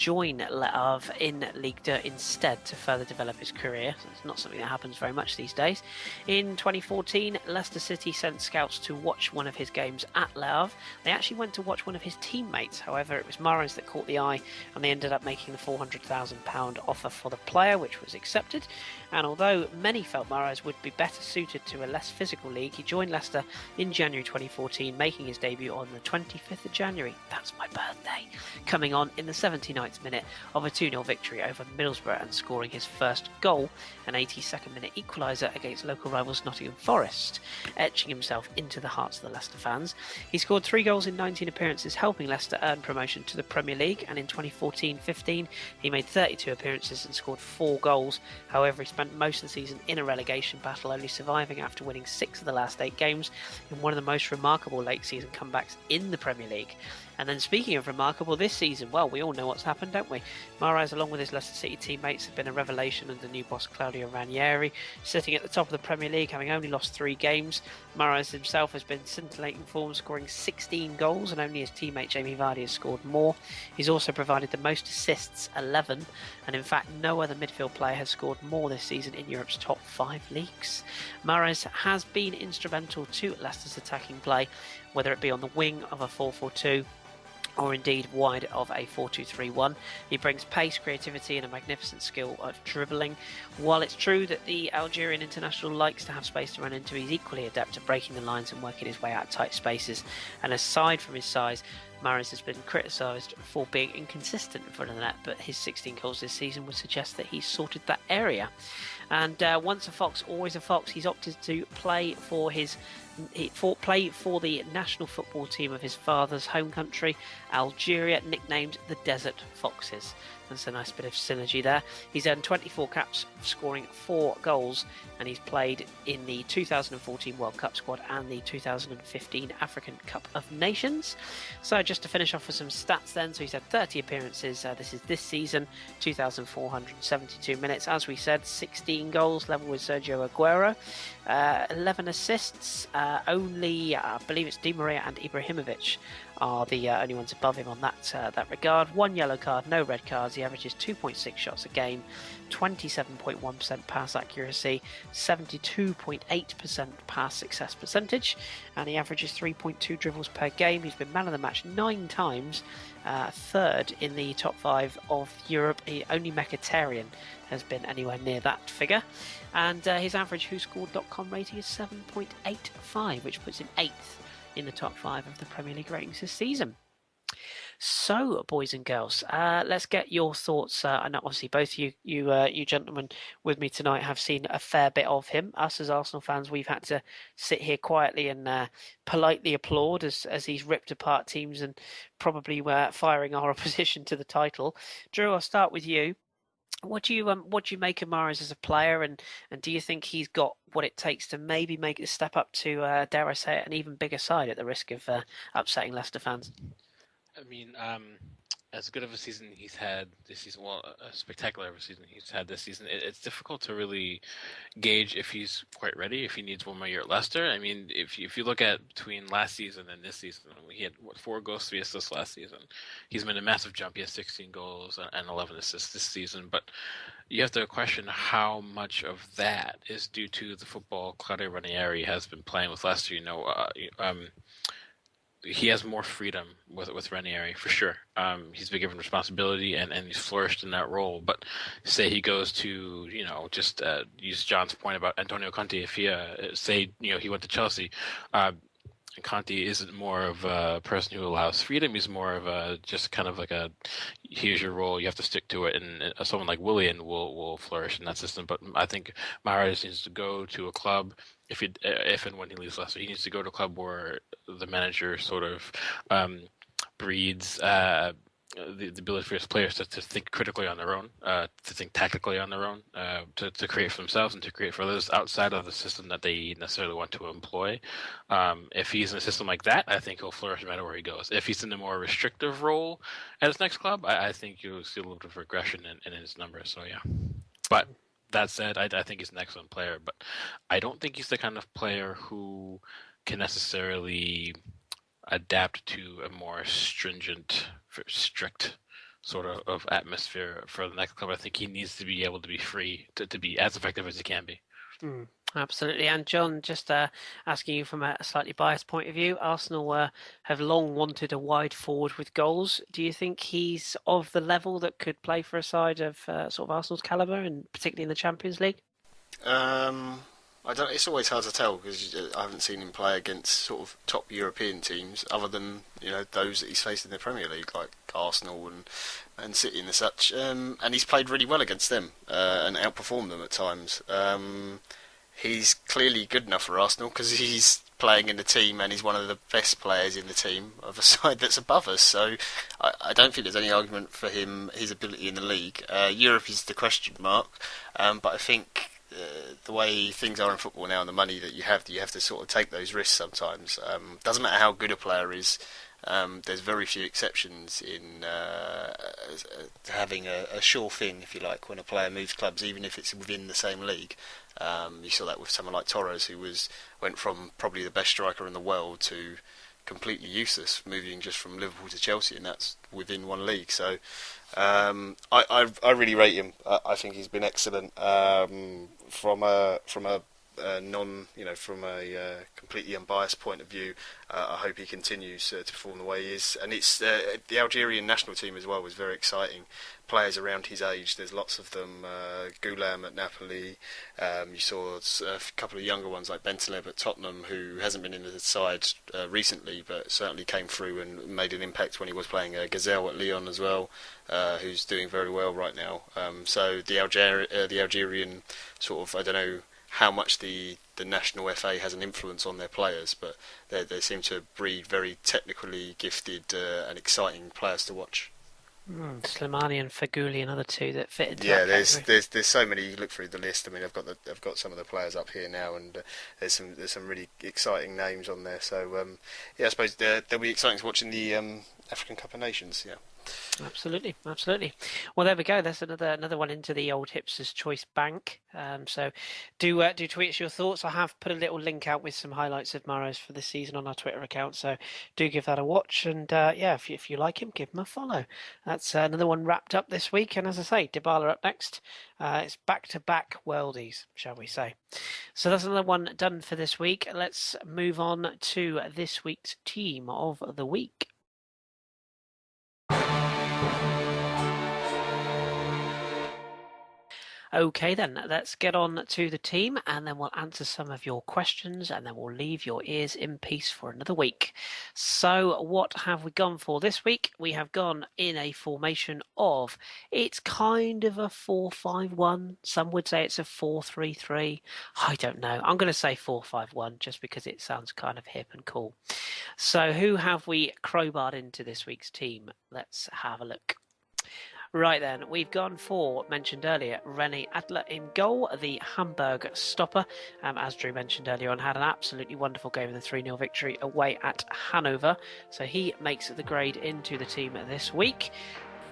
join Le Havre in Ligue 2 instead to further develop his career. So it's not something that happens very much these days. In 2014, Leicester City sent scouts to watch one of his games at Le Havre. They actually went to watch one of his teammates. However, it was Mahrez that caught the eye, and they ended up making the £400,000 offer for the player, which was accepted. And although many felt Mahrez would be better suited to a less physical league, he joined Leicester in January 2014, making his debut on the 25th of January. That's my birthday. Coming on in the 79th minute of a 2-0 victory over Middlesbrough and scoring his first goal, an 82nd minute equaliser against local rivals Nottingham Forest, etching himself into the hearts of the Leicester fans. He scored 3 goals in 19 appearances, helping Leicester earn promotion to the Premier League, and in 2014-15 he made 32 appearances and scored 4 goals. However, he spent most of the season in a relegation battle, only surviving after winning 6 of the last 8 games in one of the most remarkable late season comebacks in the Premier League. And then speaking of remarkable this season, well, we all know what's happened, don't we? Mahrez, along with his Leicester City teammates, have been a revelation under new boss Claudio Ranieri, sitting at the top of the Premier League, having only lost 3 games. Mahrez himself has been scintillating form, scoring 16 goals, and only his teammate Jamie Vardy has scored more. He's also provided the most assists, 11, and in fact no other midfield player has scored more this season in Europe's top 5 leagues. Mahrez has been instrumental to Leicester's attacking play, whether it be on the wing of a 4-4-2 or indeed wide of a 4-2-3-1. He brings pace, creativity and a magnificent skill of dribbling. While it's true that the Algerian international likes to have space to run into, he's equally adept at breaking the lines and working his way out of tight spaces. And aside from his size, Mahrez has been criticised for being inconsistent in front of the net, but his 16 goals this season would suggest that he's sorted that area. And once a fox, always a fox. He's opted to play for the national football team of his father's home country, Algeria, nicknamed the Desert Foxes. That's a nice bit of synergy there. He's earned 24 caps, scoring 4 goals, and he's played in the 2014 World Cup squad and the 2015 African Cup of Nations. So just to finish off with some stats then, so he's had 30 appearances, this season, 2,472 minutes. As we said, 16 goals, level with Sergio Aguero, 11 assists, only, I believe it's Di Maria and Ibrahimovic are the only ones above him on that regard. 1 yellow card, no red cards. He averages 2.6 shots a game, 27.1% pass accuracy, 72.8% pass success percentage, and he averages 3.2 dribbles per game. He's been man of the match 9 times, third in the top 5 of Europe. Only Mkhitaryan has been anywhere near that figure, and his average WhoScored.com rating is 7.85, which puts him 8th in the top 5 of the Premier League ratings this season. So, boys and girls, let's get your thoughts. And obviously, both you gentlemen with me tonight have seen a fair bit of him. Us as Arsenal fans, we've had to sit here quietly and politely applaud as he's ripped apart teams and probably firing our opposition to the title. Drew, I'll start with you. What do you make of Mahrez as a player, and do you think he's got what it takes to maybe make a step up to, dare I say it, an even bigger side at the risk of upsetting Leicester fans? I mean, as good of a season he's had this season, well, a spectacular of a season he's had this season, it's difficult to really gauge if he's quite ready, if he needs one more year at Leicester. I mean, if you look at between last season and this season, he had 4 goals, 3 assists last season. He's made a massive jump. He has 16 goals and 11 assists this season, but you have to question how much of that is due to the football Claudio Ranieri has been playing with Leicester. He has more freedom with Ranieri, for sure. He's been given responsibility and he's flourished in that role. But say he goes to, just use John's point about Antonio Conte. If he, he went to Chelsea, Conte isn't more of a person who allows freedom. He's more of a just kind of like a, here's your role, you have to stick to it. And someone like Willian will flourish in that system. But I think Mahrez needs to go to a club. If and when he leaves Leicester, he needs to go to a club where the manager sort of breeds the ability for his players to think critically on their own, to think tactically on their own, to create for themselves and to create for others outside of the system that they necessarily want to employ. If he's in a system like that, I think he'll flourish no matter where he goes. If he's in a more restrictive role at his next club, I think you'll see a little bit of regression in his numbers. So yeah, but that said, I think he's an excellent player, but I don't think he's the kind of player who can necessarily adapt to a more strict sort of atmosphere for the next club. I think he needs to be able to be free to be as effective as he can be. Absolutely. And John, just asking you from a slightly biased point of view, Arsenal have long wanted a wide forward with goals. Do you think he's of the level that could play for a side of sort of Arsenal's calibre, and particularly in the Champions League? I don't. It's always hard to tell because I haven't seen him play against sort of top European teams, other than those that he's faced in the Premier League, like Arsenal and City and such. And he's played really well against them and outperformed them at times. He's clearly good enough for Arsenal because he's playing in the team and he's one of the best players in the team of a side that's above us. So I don't think there's any argument for his ability in the league. Europe is the question mark, but I think the way things are in football now and the money that you have to sort of take those risks sometimes. Doesn't matter how good a player is. There's very few exceptions in having a sure thing, if you like, when a player moves clubs, even if it's within the same league. You saw that with someone like Torres, who went from probably the best striker in the world to completely useless, moving just from Liverpool to Chelsea, and that's within one league. So I really rate him. I think he's been excellent from a completely unbiased point of view. I hope he continues to perform the way he is. And it's the Algerian national team as well was very exciting. Players around his age, there's lots of them. Goulam at Napoli. You saw a couple of younger ones like Bentaleb at Tottenham, who hasn't been in the side recently, but certainly came through and made an impact when he was playing Gazelle at Lyon as well, who's doing very well right now. So the Algerian sort of, I don't know how much the national FA has an influence on their players, but they seem to breed very technically gifted and exciting players to watch. Slimani and Feghouli, another two that fit into that category. There's so many. You look through the list. I mean, I've got some of the players up here now, and there's some really exciting names on there. So I suppose they'll be exciting to watch in the African Cup of Nations. Yeah. Absolutely. Well, there we go. That's another one into the old Hipsters Choice bank. So do tweet us your thoughts. I have put a little link out with some highlights of Mahrez for this season on our Twitter account. So do give that a watch. And if you like him, give him a follow. That's another one wrapped up this week. And as I say, Dybala up next. It's back-to-back worldies, shall we say. So that's another one done for this week. Let's move on to this week's team of the week. Okay then, let's get on to the team and then we'll answer some of your questions and then we'll leave your ears in peace for another week. So what have we gone for this week? We have gone in a formation of, it's kind of a 4-5-1. Some would say it's a 4-3-3. I don't know. I'm going to say 4-5-1 just because it sounds kind of hip and cool. So who have we crowbarred into this week's team? Let's have a look. Right then, we've gone for, mentioned earlier, René Adler in goal, the Hamburg stopper. As Drew mentioned earlier on, had an absolutely wonderful game in the 3-0 victory away at Hanover. So he makes the grade into the team this week.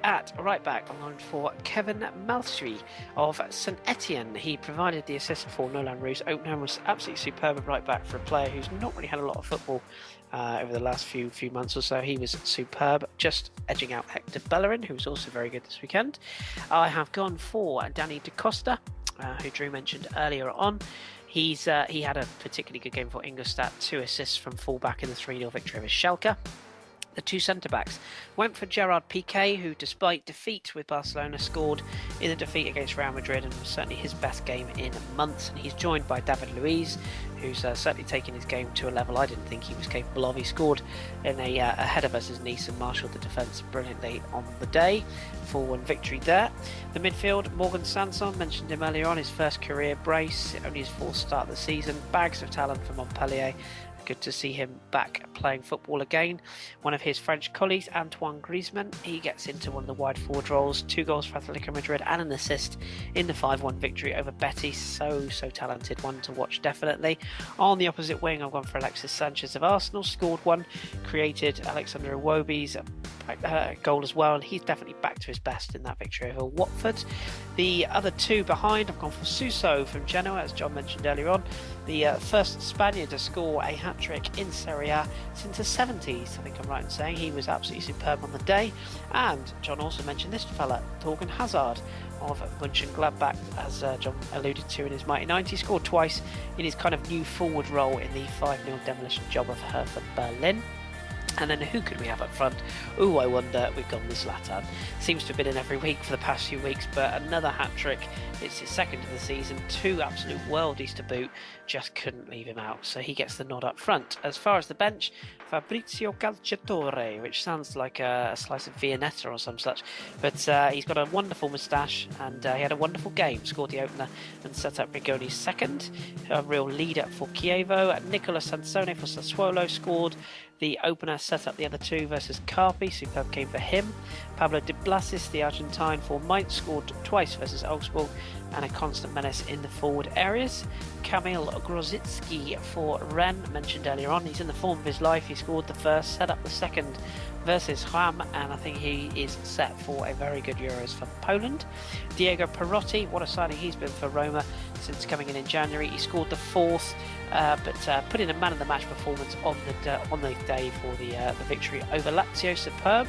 At right back, I'm going for Kevin Maltby of St Etienne. He provided the assist for Nolan Roos opener and was absolutely superb at right back for a player who's not really had a lot of football over the last few months or so. He was superb, just edging out Hector Bellerin, who was also very good this weekend. I have gone for Danny Da Costa, who Drew mentioned earlier on. He had a particularly good game for Ingolstadt, 2 assists from fullback in the 3-0 victory over Schalke. The 2 centre-backs went for Gerard Piqué, who, despite defeat with Barcelona, scored in the defeat against Real Madrid and was certainly his best game in months. And he's joined by David Luiz, who's certainly taken his game to a level I didn't think he was capable of. He scored in a header versus Nice and marshalled the defence brilliantly on the day. 4-1 victory there. The midfield, Morgan Sanson, mentioned him earlier on, his first career brace, only his 4th start of the season. Bags of talent for Montpellier. Good to see him back playing football again. One of his French colleagues, Antoine Griezmann, he gets into one of the wide forward roles, 2 goals for Atletico Madrid and an assist in the 5-1 victory over Betis. So talented, one to watch definitely. On the opposite wing, I've gone for Alexis Sanchez of Arsenal, scored 1, created Alexander Iwobi's goal as well, and he's definitely back to his best in that victory over Watford. The other two behind, I've gone for Suso from Genoa, as John mentioned earlier on, the first Spaniard to score a hat-trick in Serie A since the 70s. I think I'm right in saying he was absolutely superb on the day. And John also mentioned this fella, Thorgan Hazard of Mönchengladbach, as John alluded to in his mighty 90s. He scored twice in his kind of new forward role in the 5-0 demolition job of Hertha Berlin. And then who could we have up front? Oh, I wonder. We've gone with Zlatan. Seems to have been in every week for the past few weeks, but another hat-trick. It's his second of the season. 2 absolute worldies to boot. Just couldn't leave him out, so he gets the nod up front. As far as the bench, Fabrizio Calciatore, which sounds like a slice of Viennetta or some such, but he's got a wonderful moustache, and he had a wonderful game. Scored the opener and set up Rigoni's second. A real leader for Chievo. Nicola Sansone for Sassuolo scored the opener, set up the other two versus Carpi. Superb game for him. Pablo Di Blasis, the Argentine for Mainz, scored twice versus Augsburg, and a constant menace in the forward areas. Kamil Grozicki for Rennes, mentioned earlier on. He's in the form of his life. He scored the first, set up the second versus Ram, and I think he is set for a very good Euros for Poland. Diego Perotti, what a signing he's been for Roma since coming in January. He scored the fourth, but put in a man of the match performance on the day for the victory over Lazio. Superb.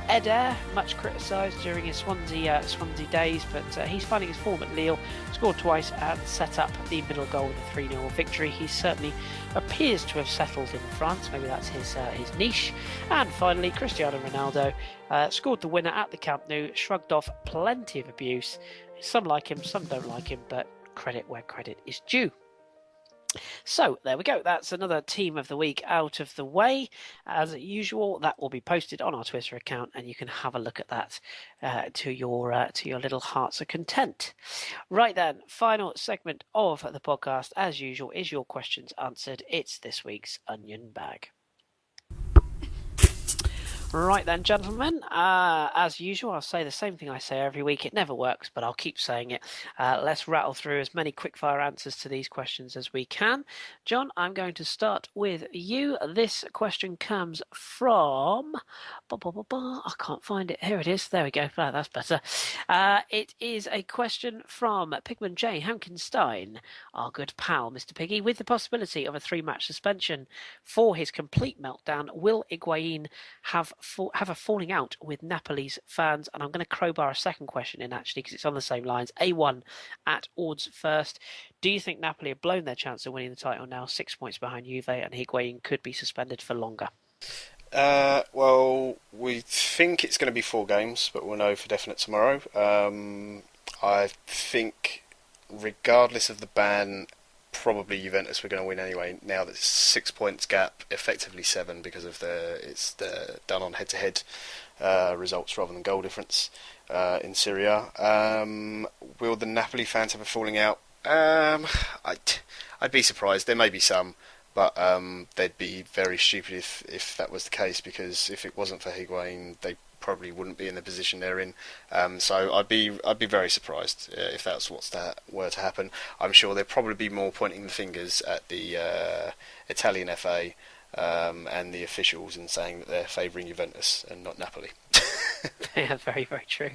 Eder, much criticised during his Swansea days, but he's finding his form at Lille. Scored twice and set up the middle goal with a 3-0 victory. He certainly appears to have settled in France. Maybe that's his niche. And finally, Cristiano Ronaldo scored the winner at the Camp Nou. Shrugged off plenty of abuse. Some like him, some don't like him, but credit where credit is due. So there we go. That's another team of the week out of the way. As usual, that will be posted on our Twitter account, and you can have a look at that to your little hearts of content. Right then, final segment of the podcast, as usual, is your questions answered. It's this week's Onion Bag. Right then, gentlemen, as usual, I'll say the same thing I say every week. It never works, but I'll keep saying it. Let's rattle through as many quickfire answers to these questions as we can. John, I'm going to start with you. This question comes from... I can't find it. Here it is. There we go. Oh, that's better. It is a question from Pigman J. Hankenstein, our good pal, Mr. Piggy. With the possibility of a 3-match suspension for his complete meltdown, will Higuain have a falling out with Napoli's fans? And I'm going to crowbar a second question in, actually, because it's on the same lines. A1 at odds first. Do you think Napoli have blown their chance of winning the title now, 6 points behind Juve, and Higuain could be suspended for longer? Well, we think it's going to be 4 games, but we'll know for definite tomorrow. I think, regardless of the ban, probably Juventus were going to win anyway. Now that it's 6 points gap, effectively 7, because of it's done on head-to-head results rather than goal difference in Serie A. Will the Napoli fans have a falling out? I'd be surprised. There may be some, but they'd be very stupid if that was the case, because if it wasn't for Higuain, they probably wouldn't be in the position they're in. So I'd be very surprised if that's were to happen. I'm sure there'd probably be more pointing the fingers at the Italian FA and the officials and saying that they're favouring Juventus and not Napoli. Yeah, very, very true.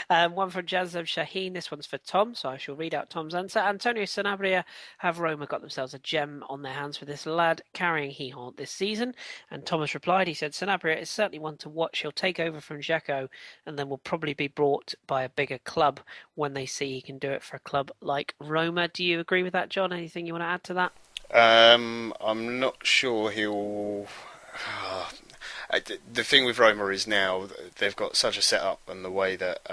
One from Jazam Shaheen. This one's for Tom, so I shall read out Tom's answer. Antonio Sanabria, have Roma got themselves a gem on their hands for this lad carrying Gijón this season? And Thomas replied, he said, Sanabria is certainly one to watch. He'll take over from Dzeko and then will probably be brought by a bigger club when they see he can do it for a club like Roma. Do you agree with that, John? Anything you want to add to that? I'm not sure he'll... The thing with Roma is now they've got such a setup, and the way that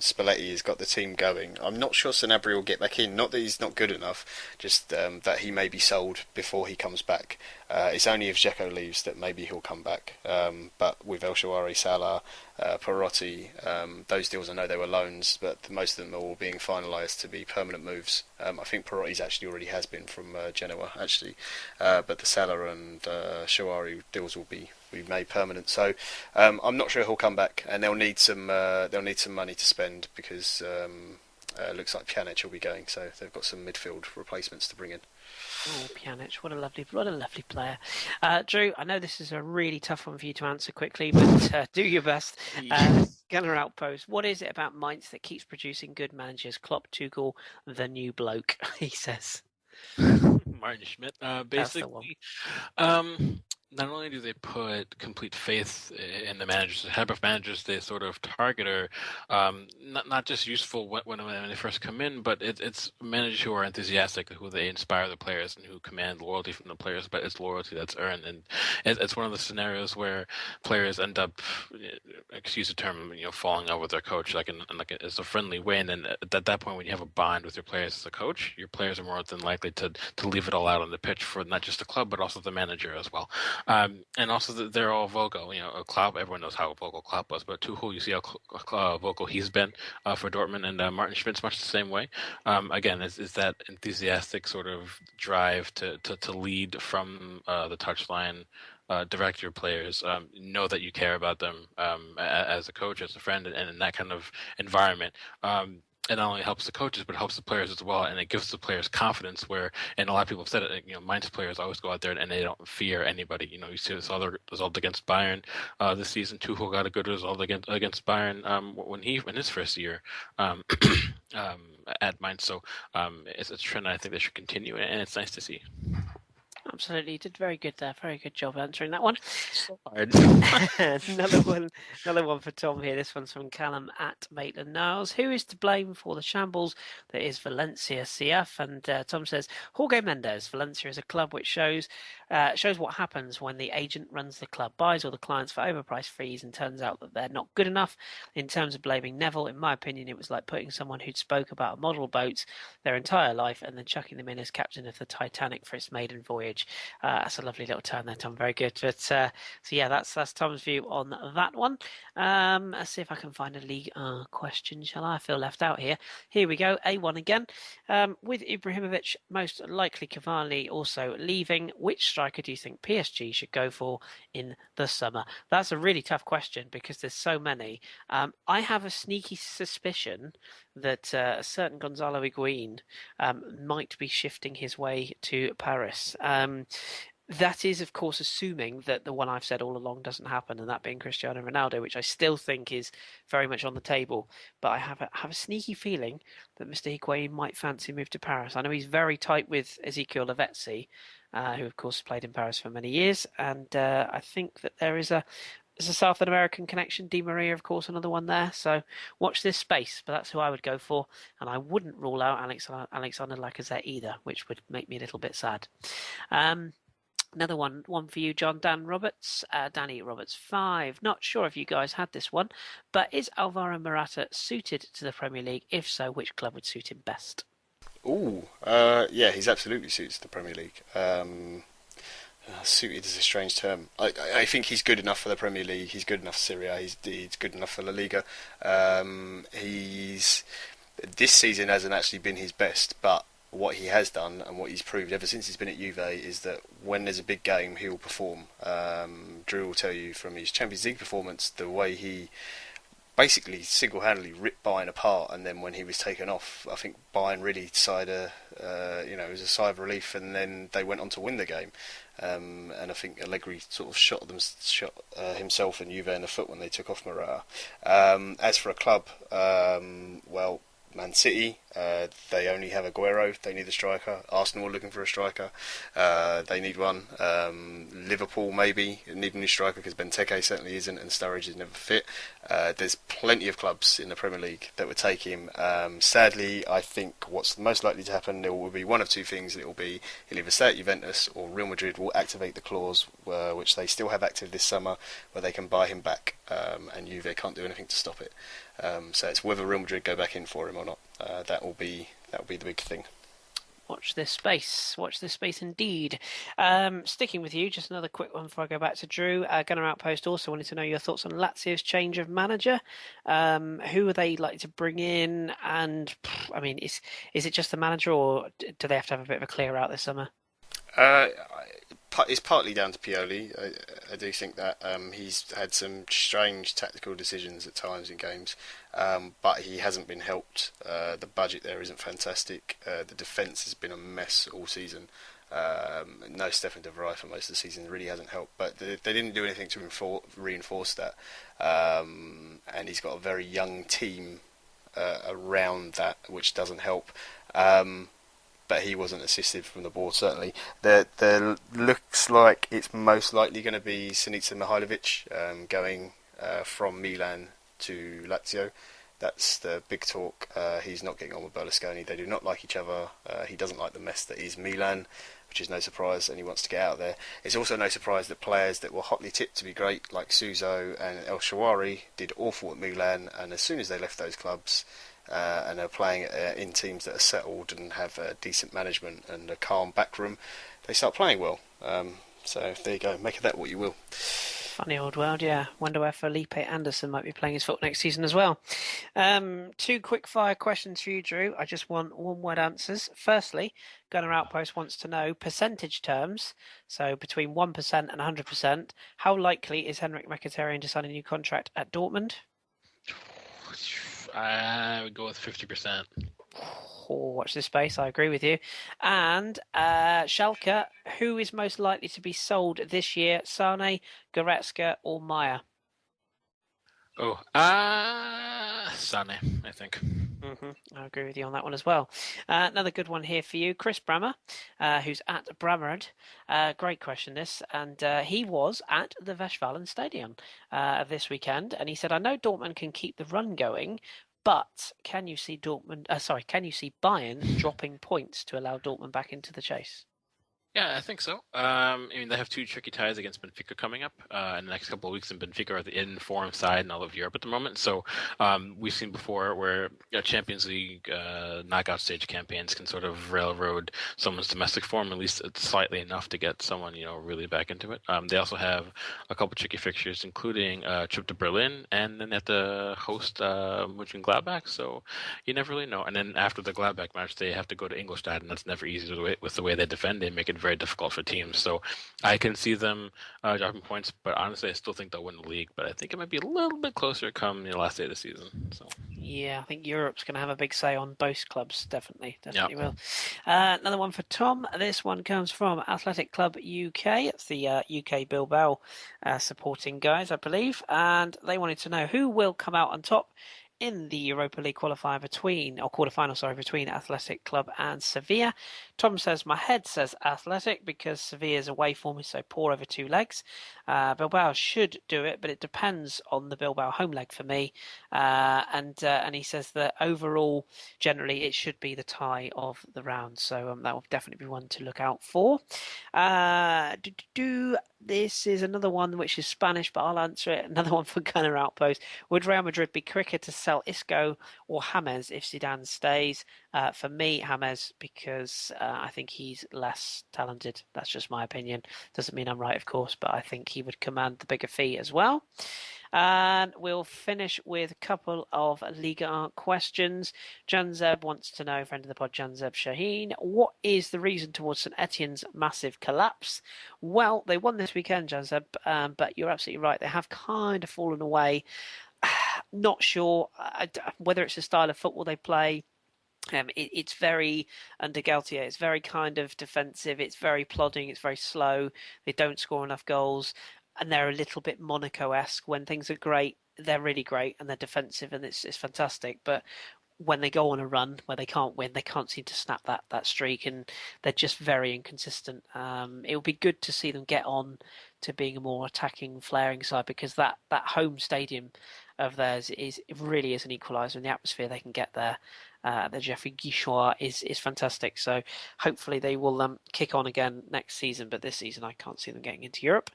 Spalletti has got the team going, I'm not sure Sanabria will get back in. Not that he's not good enough, just that he may be sold before he comes back. It's only if Dzeko leaves that maybe he'll come back. But with El Shaarawy, Salah, Perotti, those deals, I know they were loans, but most of them are all being finalised to be permanent moves. I think Perotti's actually already has been from Genoa, actually, but the Salah and Shaarawy deals will be made permanent. So I'm not sure he'll come back, and they'll need some money to spend, because looks like Pjanic will be going, so they've got some midfield replacements to bring in. Oh, Pjanic, what a lovely player. Drew, I know this is a really tough one for you to answer quickly, but do your best. Gunner Outpost, what is it about Mainz that keeps producing good managers? Klopp, Tuchel, the new bloke, he says. Martin Schmidt, basically. Not only do they put complete faith in the managers, the type of managers they sort of target are not just useful when they first come in, but it's managers who are enthusiastic, who they inspire the players, and who command loyalty from the players, but it's loyalty that's earned. And it's one of the scenarios where players end up, excuse the term, falling in love with their coach, it's a friendly way. And then at that point, when you have a bond with your players as a coach, your players are more than likely to leave it all out on the pitch for not just the club, but also the manager as well. And also they're all vocal. Klopp, everyone knows how vocal Klopp was, but Tuchel, you see how vocal he's been for Dortmund, and Martin Schmidt's much the same way. Again, is that enthusiastic sort of drive to lead from the touchline, direct your players, know that you care about them as a coach, as a friend, and in that kind of environment. It not only helps the coaches, but it helps the players as well, and it gives the players confidence. And a lot of people have said it. Mainz players always go out there and they don't fear anybody. You see this other result against Bayern this season. Tuchel got a good result against Bayern in his first year at Mainz. So it's a trend I think they should continue, and it's nice to see. Absolutely, you did very good there. Very good job answering that one. So hard. Another one for Tom here. This one's from Callum at Maitland Niles. Who is to blame for the shambles that is Valencia CF? And Tom says, Jorge Mendes. Valencia is a club which shows what happens when the agent runs the club, buys all the clients for overpriced fees, and turns out that they're not good enough. In terms of blaming Neville, in my opinion, it was like putting someone who'd spoke about model boats their entire life and then chucking them in as captain of the Titanic for its maiden voyage. That's a lovely little turn there, Tom. Very good. But so yeah, that's Tom's view on that one. Let's see if I can find a league question. Shall I? I feel left out here. Here we go. A1 again. With Ibrahimovic, most likely Cavani also leaving, which striker do you think PSG should go for in the summer? That's a really tough question because there's so many. I have a sneaky suspicion that a certain Gonzalo Higuain might be shifting his way to Paris. That is, of course, assuming that the one I've said all along doesn't happen, and that being Cristiano Ronaldo, which I still think is very much on the table. But I have a sneaky feeling that Mr. Higuain might fancy a move to Paris. I know he's very tight with Ezekiel Lavezzi, who, of course, played in Paris for many years. And I think that there's a Southern American connection. Di Maria, of course, another one there. So watch this space. But that's who I would go for. And I wouldn't rule out Alexander Lacazette either, which would make me a little bit sad. Another one for you, John. Danny Roberts 5. Not sure if you guys had this one, but is Alvaro Morata suited to the Premier League? If so, which club would suit him best? Yeah, he's absolutely suited to the Premier League. Suited is a strange term. I think he's good enough for the Premier League. He's good enough for Serie A. He's good enough for La Liga. This season hasn't actually been his best, but what he has done and what he's proved ever since he's been at Juve is that when there's a big game, he'll perform. Drew will tell you from his Champions League performance, the way he basically single-handedly ripped Bayern apart, and then when he was taken off, I think Bayern really decided, it was a sigh of relief, and then they went on to win the game. And I think Allegri sort of shot himself and Juve in the foot when they took off Morata. As for a club, Man City, they only have Aguero. They need a striker. Arsenal are looking for a striker. They need one. Liverpool maybe need a new striker because Benteke certainly isn't, and Sturridge is never fit. There's plenty of clubs in the Premier League that would take him. Sadly, I think what's most likely to happen, there will be one of two things. He'll either stay at Juventus, or Real Madrid will activate the clause, which they still have active this summer, where they can buy him back, and Juve can't do anything to stop it. So it's whether Real Madrid go back in for him or not. That will be the big thing. Watch this space. Watch this space indeed. Sticking with you, just another quick one before I go back to Drew. Gunner Outpost also wanted to know your thoughts on Lazio's change of manager. Who are they likely to bring in? And I mean, is it just the manager, or do they have to have a bit of a clear out this summer? it's partly down to Pioli. I do think that he's had some strange tactical decisions at times in games, but he hasn't been helped. The budget there isn't fantastic. The defence has been a mess all season. No Stefan de Vrij for most of the season really hasn't helped, but they didn't do anything to reinforce that. And he's got a very young team around that, which doesn't help. But he wasn't assisted from the board, certainly. There looks like it's most likely going to be Sinisa Mihajlovic going from Milan to Lazio. That's the big talk. He's not getting on with Berlusconi. They do not like each other. He doesn't like the mess that is Milan, which is no surprise, and he wants to get out of there. It's also no surprise that players that were hotly tipped to be great, like Suso and El Shaarawy, did awful at Milan, and as soon as they left those clubs, and are playing in teams that are settled and have decent management and a calm backroom, they start playing well. So there you go. Make of that what you will. Funny old world, yeah. Wonder where Felipe Anderson might be playing his foot next season as well. 2 quick fire questions for you, Drew. I just want one-word answers. Firstly, Gunner Outpost wants to know percentage terms, so between 1% and 100%. How likely is Henrik Mkhitaryan to sign a new contract at Dortmund? I would go with 50%. Oh, watch this space. I agree with you. And Schalke, who is most likely to be sold this year? Sane, Goretzka, or Maya? Oh, Sane, I think. I agree with you on that one as well. Another good one here for you, Chris Brammer, who's at Brammerad. Great question, this. And he was at the Westfalen Stadium this weekend, and he said, I know Dortmund can keep the run going, but can you see Bayern dropping points to allow Dortmund back into the chase? Yeah, I think so. I mean, they have 2 tricky ties against Benfica coming up in the next couple of weeks, and Benfica are the in-form side in all of Europe at the moment. So we've seen before where Champions League knockout stage campaigns can sort of railroad someone's domestic form, at least slightly enough to get someone, really back into it. They also have a couple tricky fixtures, including a trip to Berlin, and then at the host Mönchengladbach. So you never really know. And then after the Gladbach match, they have to go to Ingolstadt, and that's never easy with the way they defend. They make it very difficult for teams. So I can see them dropping points, but honestly, I still think they'll win the league. But I think it might be a little bit closer come the last day of the season. So yeah, I think Europe's going to have a big say on both clubs. Definitely will. Another one for Tom. This one comes from Athletic Club UK. It's the UK Bilbao supporting guys, I believe, and they wanted to know who will come out on top in the Europa League quarterfinal between Athletic Club and Sevilla. Tom says, my head says Athletic because Sevilla's away form is so poor over 2 legs. Bilbao should do it, but it depends on the Bilbao home leg for me. And he says that overall, generally, it should be the tie of the round. So that will definitely be one to look out for. This is another one which is Spanish, but I'll answer it. Another one for Gunner Outpost. Would Real Madrid be quicker to sell Isco or James if Zidane stays? For me, James, because I think he's less talented. That's just my opinion. Doesn't mean I'm right, of course, but I think he would command the bigger fee as well. And we'll finish with a couple of Liga Art questions. Janzeb wants to know, friend of the pod, Janzeb Shaheen, what is the reason towards St Etienne's massive collapse? Well, they won this weekend, Janzeb, but you're absolutely right. They have kind of fallen away. Not sure whether it's the style of football they play. It's very, under Galtier, it's very kind of defensive. It's very plodding. It's very slow. They don't score enough goals. And they're a little bit Monaco-esque. When things are great, they're really great, and they're defensive, and it's fantastic. But when they go on a run where they can't win, they can't seem to snap that streak, and they're just very inconsistent. It would be good to see them get on to being a more attacking, flaring side, because that home stadium of theirs really is an equaliser, and the atmosphere they can get there. The Geoffrey Guichard is fantastic. So hopefully they will kick on again next season. But this season I can't see them getting into Europe.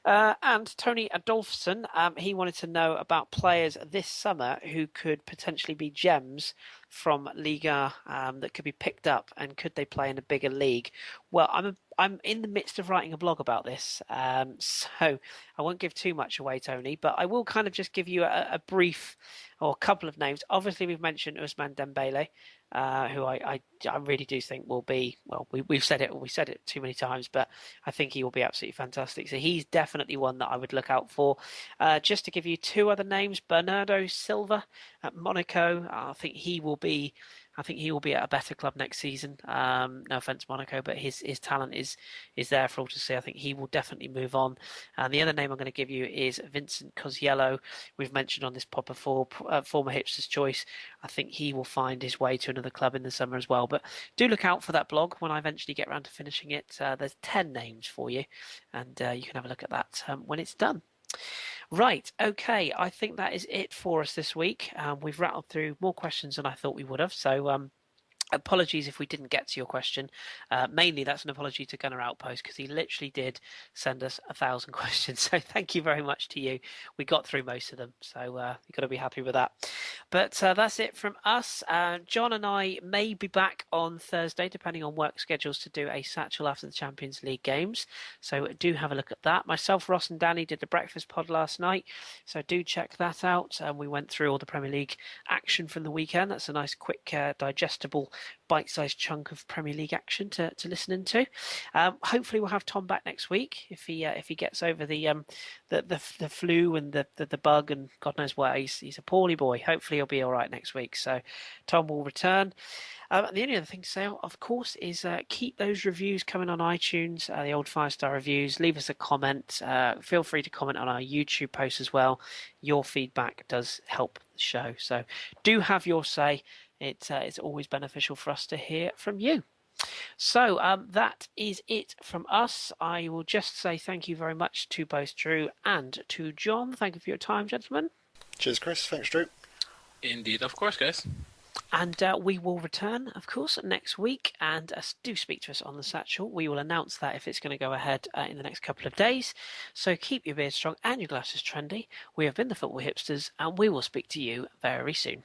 And Tony Adolphson, he wanted to know about players this summer who could potentially be gems from Liga that could be picked up, and could they play in a bigger league? Well, I'm in the midst of writing a blog about this, so I won't give too much away, Tony, but I will kind of just give you a brief or a couple of names. Obviously, we've mentioned Ousmane Dembele, who I really do think will be, well, we said it too many times, but I think he will be absolutely fantastic. So he's definitely one that I would look out for. Just to give you two other names, Bernardo Silva at Monaco. I think he will be at a better club next season. No offense, Monaco, but his talent is there for all to see. I think he will definitely move on. And the other name I'm going to give you is Vincent Cosiello. We've mentioned on this pod before, former Hipsters Choice. I think he will find his way to another club in the summer as well. But do look out for that blog when I eventually get around to finishing it. There's 10 names for you, and you can have a look at that when it's done. Right, okay, I think that is it for us this week. We've rattled through more questions than I thought we would have, so apologies if we didn't get to your question. Mainly that's an apology to Gunnar Outpost, because he literally did send us 1,000 questions, so thank you very much to you. We got through most of them, so you've got to be happy with that. But that's it from us. John and I may be back on Thursday, depending on work schedules, to do a satchel after the Champions League games, so do have a look at that. Myself, Ross and Danny did the breakfast pod last night, so do check that out. We went through all the Premier League action from the weekend. That's a nice, quick, digestible bite-sized chunk of Premier League action to listen into. Hopefully we'll have Tom back next week if he gets over the flu and the bug and God knows what. He's a poorly boy. Hopefully he'll be all right next week. So Tom will return. The only other thing to say, of course, is keep those reviews coming on iTunes, the old 5-star reviews. Leave us a comment. Feel free to comment on our YouTube post as well. Your feedback does help the show. So do have your say. It's always beneficial for us to hear from you. So that is it from us. I will just say thank you very much to both Drew and to John. Thank you for your time, gentlemen. Cheers, Chris. Thanks, Drew. Indeed, of course, guys. And we will return, of course, next week. And do speak to us on the satchel. We will announce that if it's going to go ahead in the next couple of days. So keep your beard strong and your glasses trendy. We have been the Football Hipsters, and we will speak to you very soon.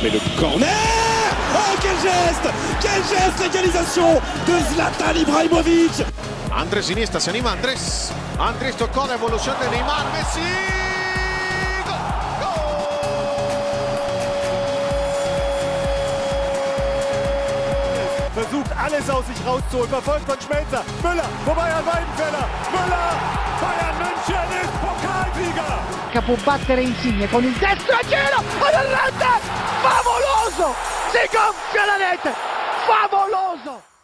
Mais le corner. Oh, quel geste! Quel geste! L'égalisation de Zlatan Ibrahimovic. Andres Iniesta, se anima Andres. Andres tocó la evolución de Neymar. Messi. Versucht alles aus sich rauszuholen, verfolgt von Schmelzer. Müller, vorbei an Weidenfeller. Müller, Bayern München ist Pokalsieger. Che può battere Insigne con il destro a giro, Adelante, favoloso, si gonfia la rete, favoloso!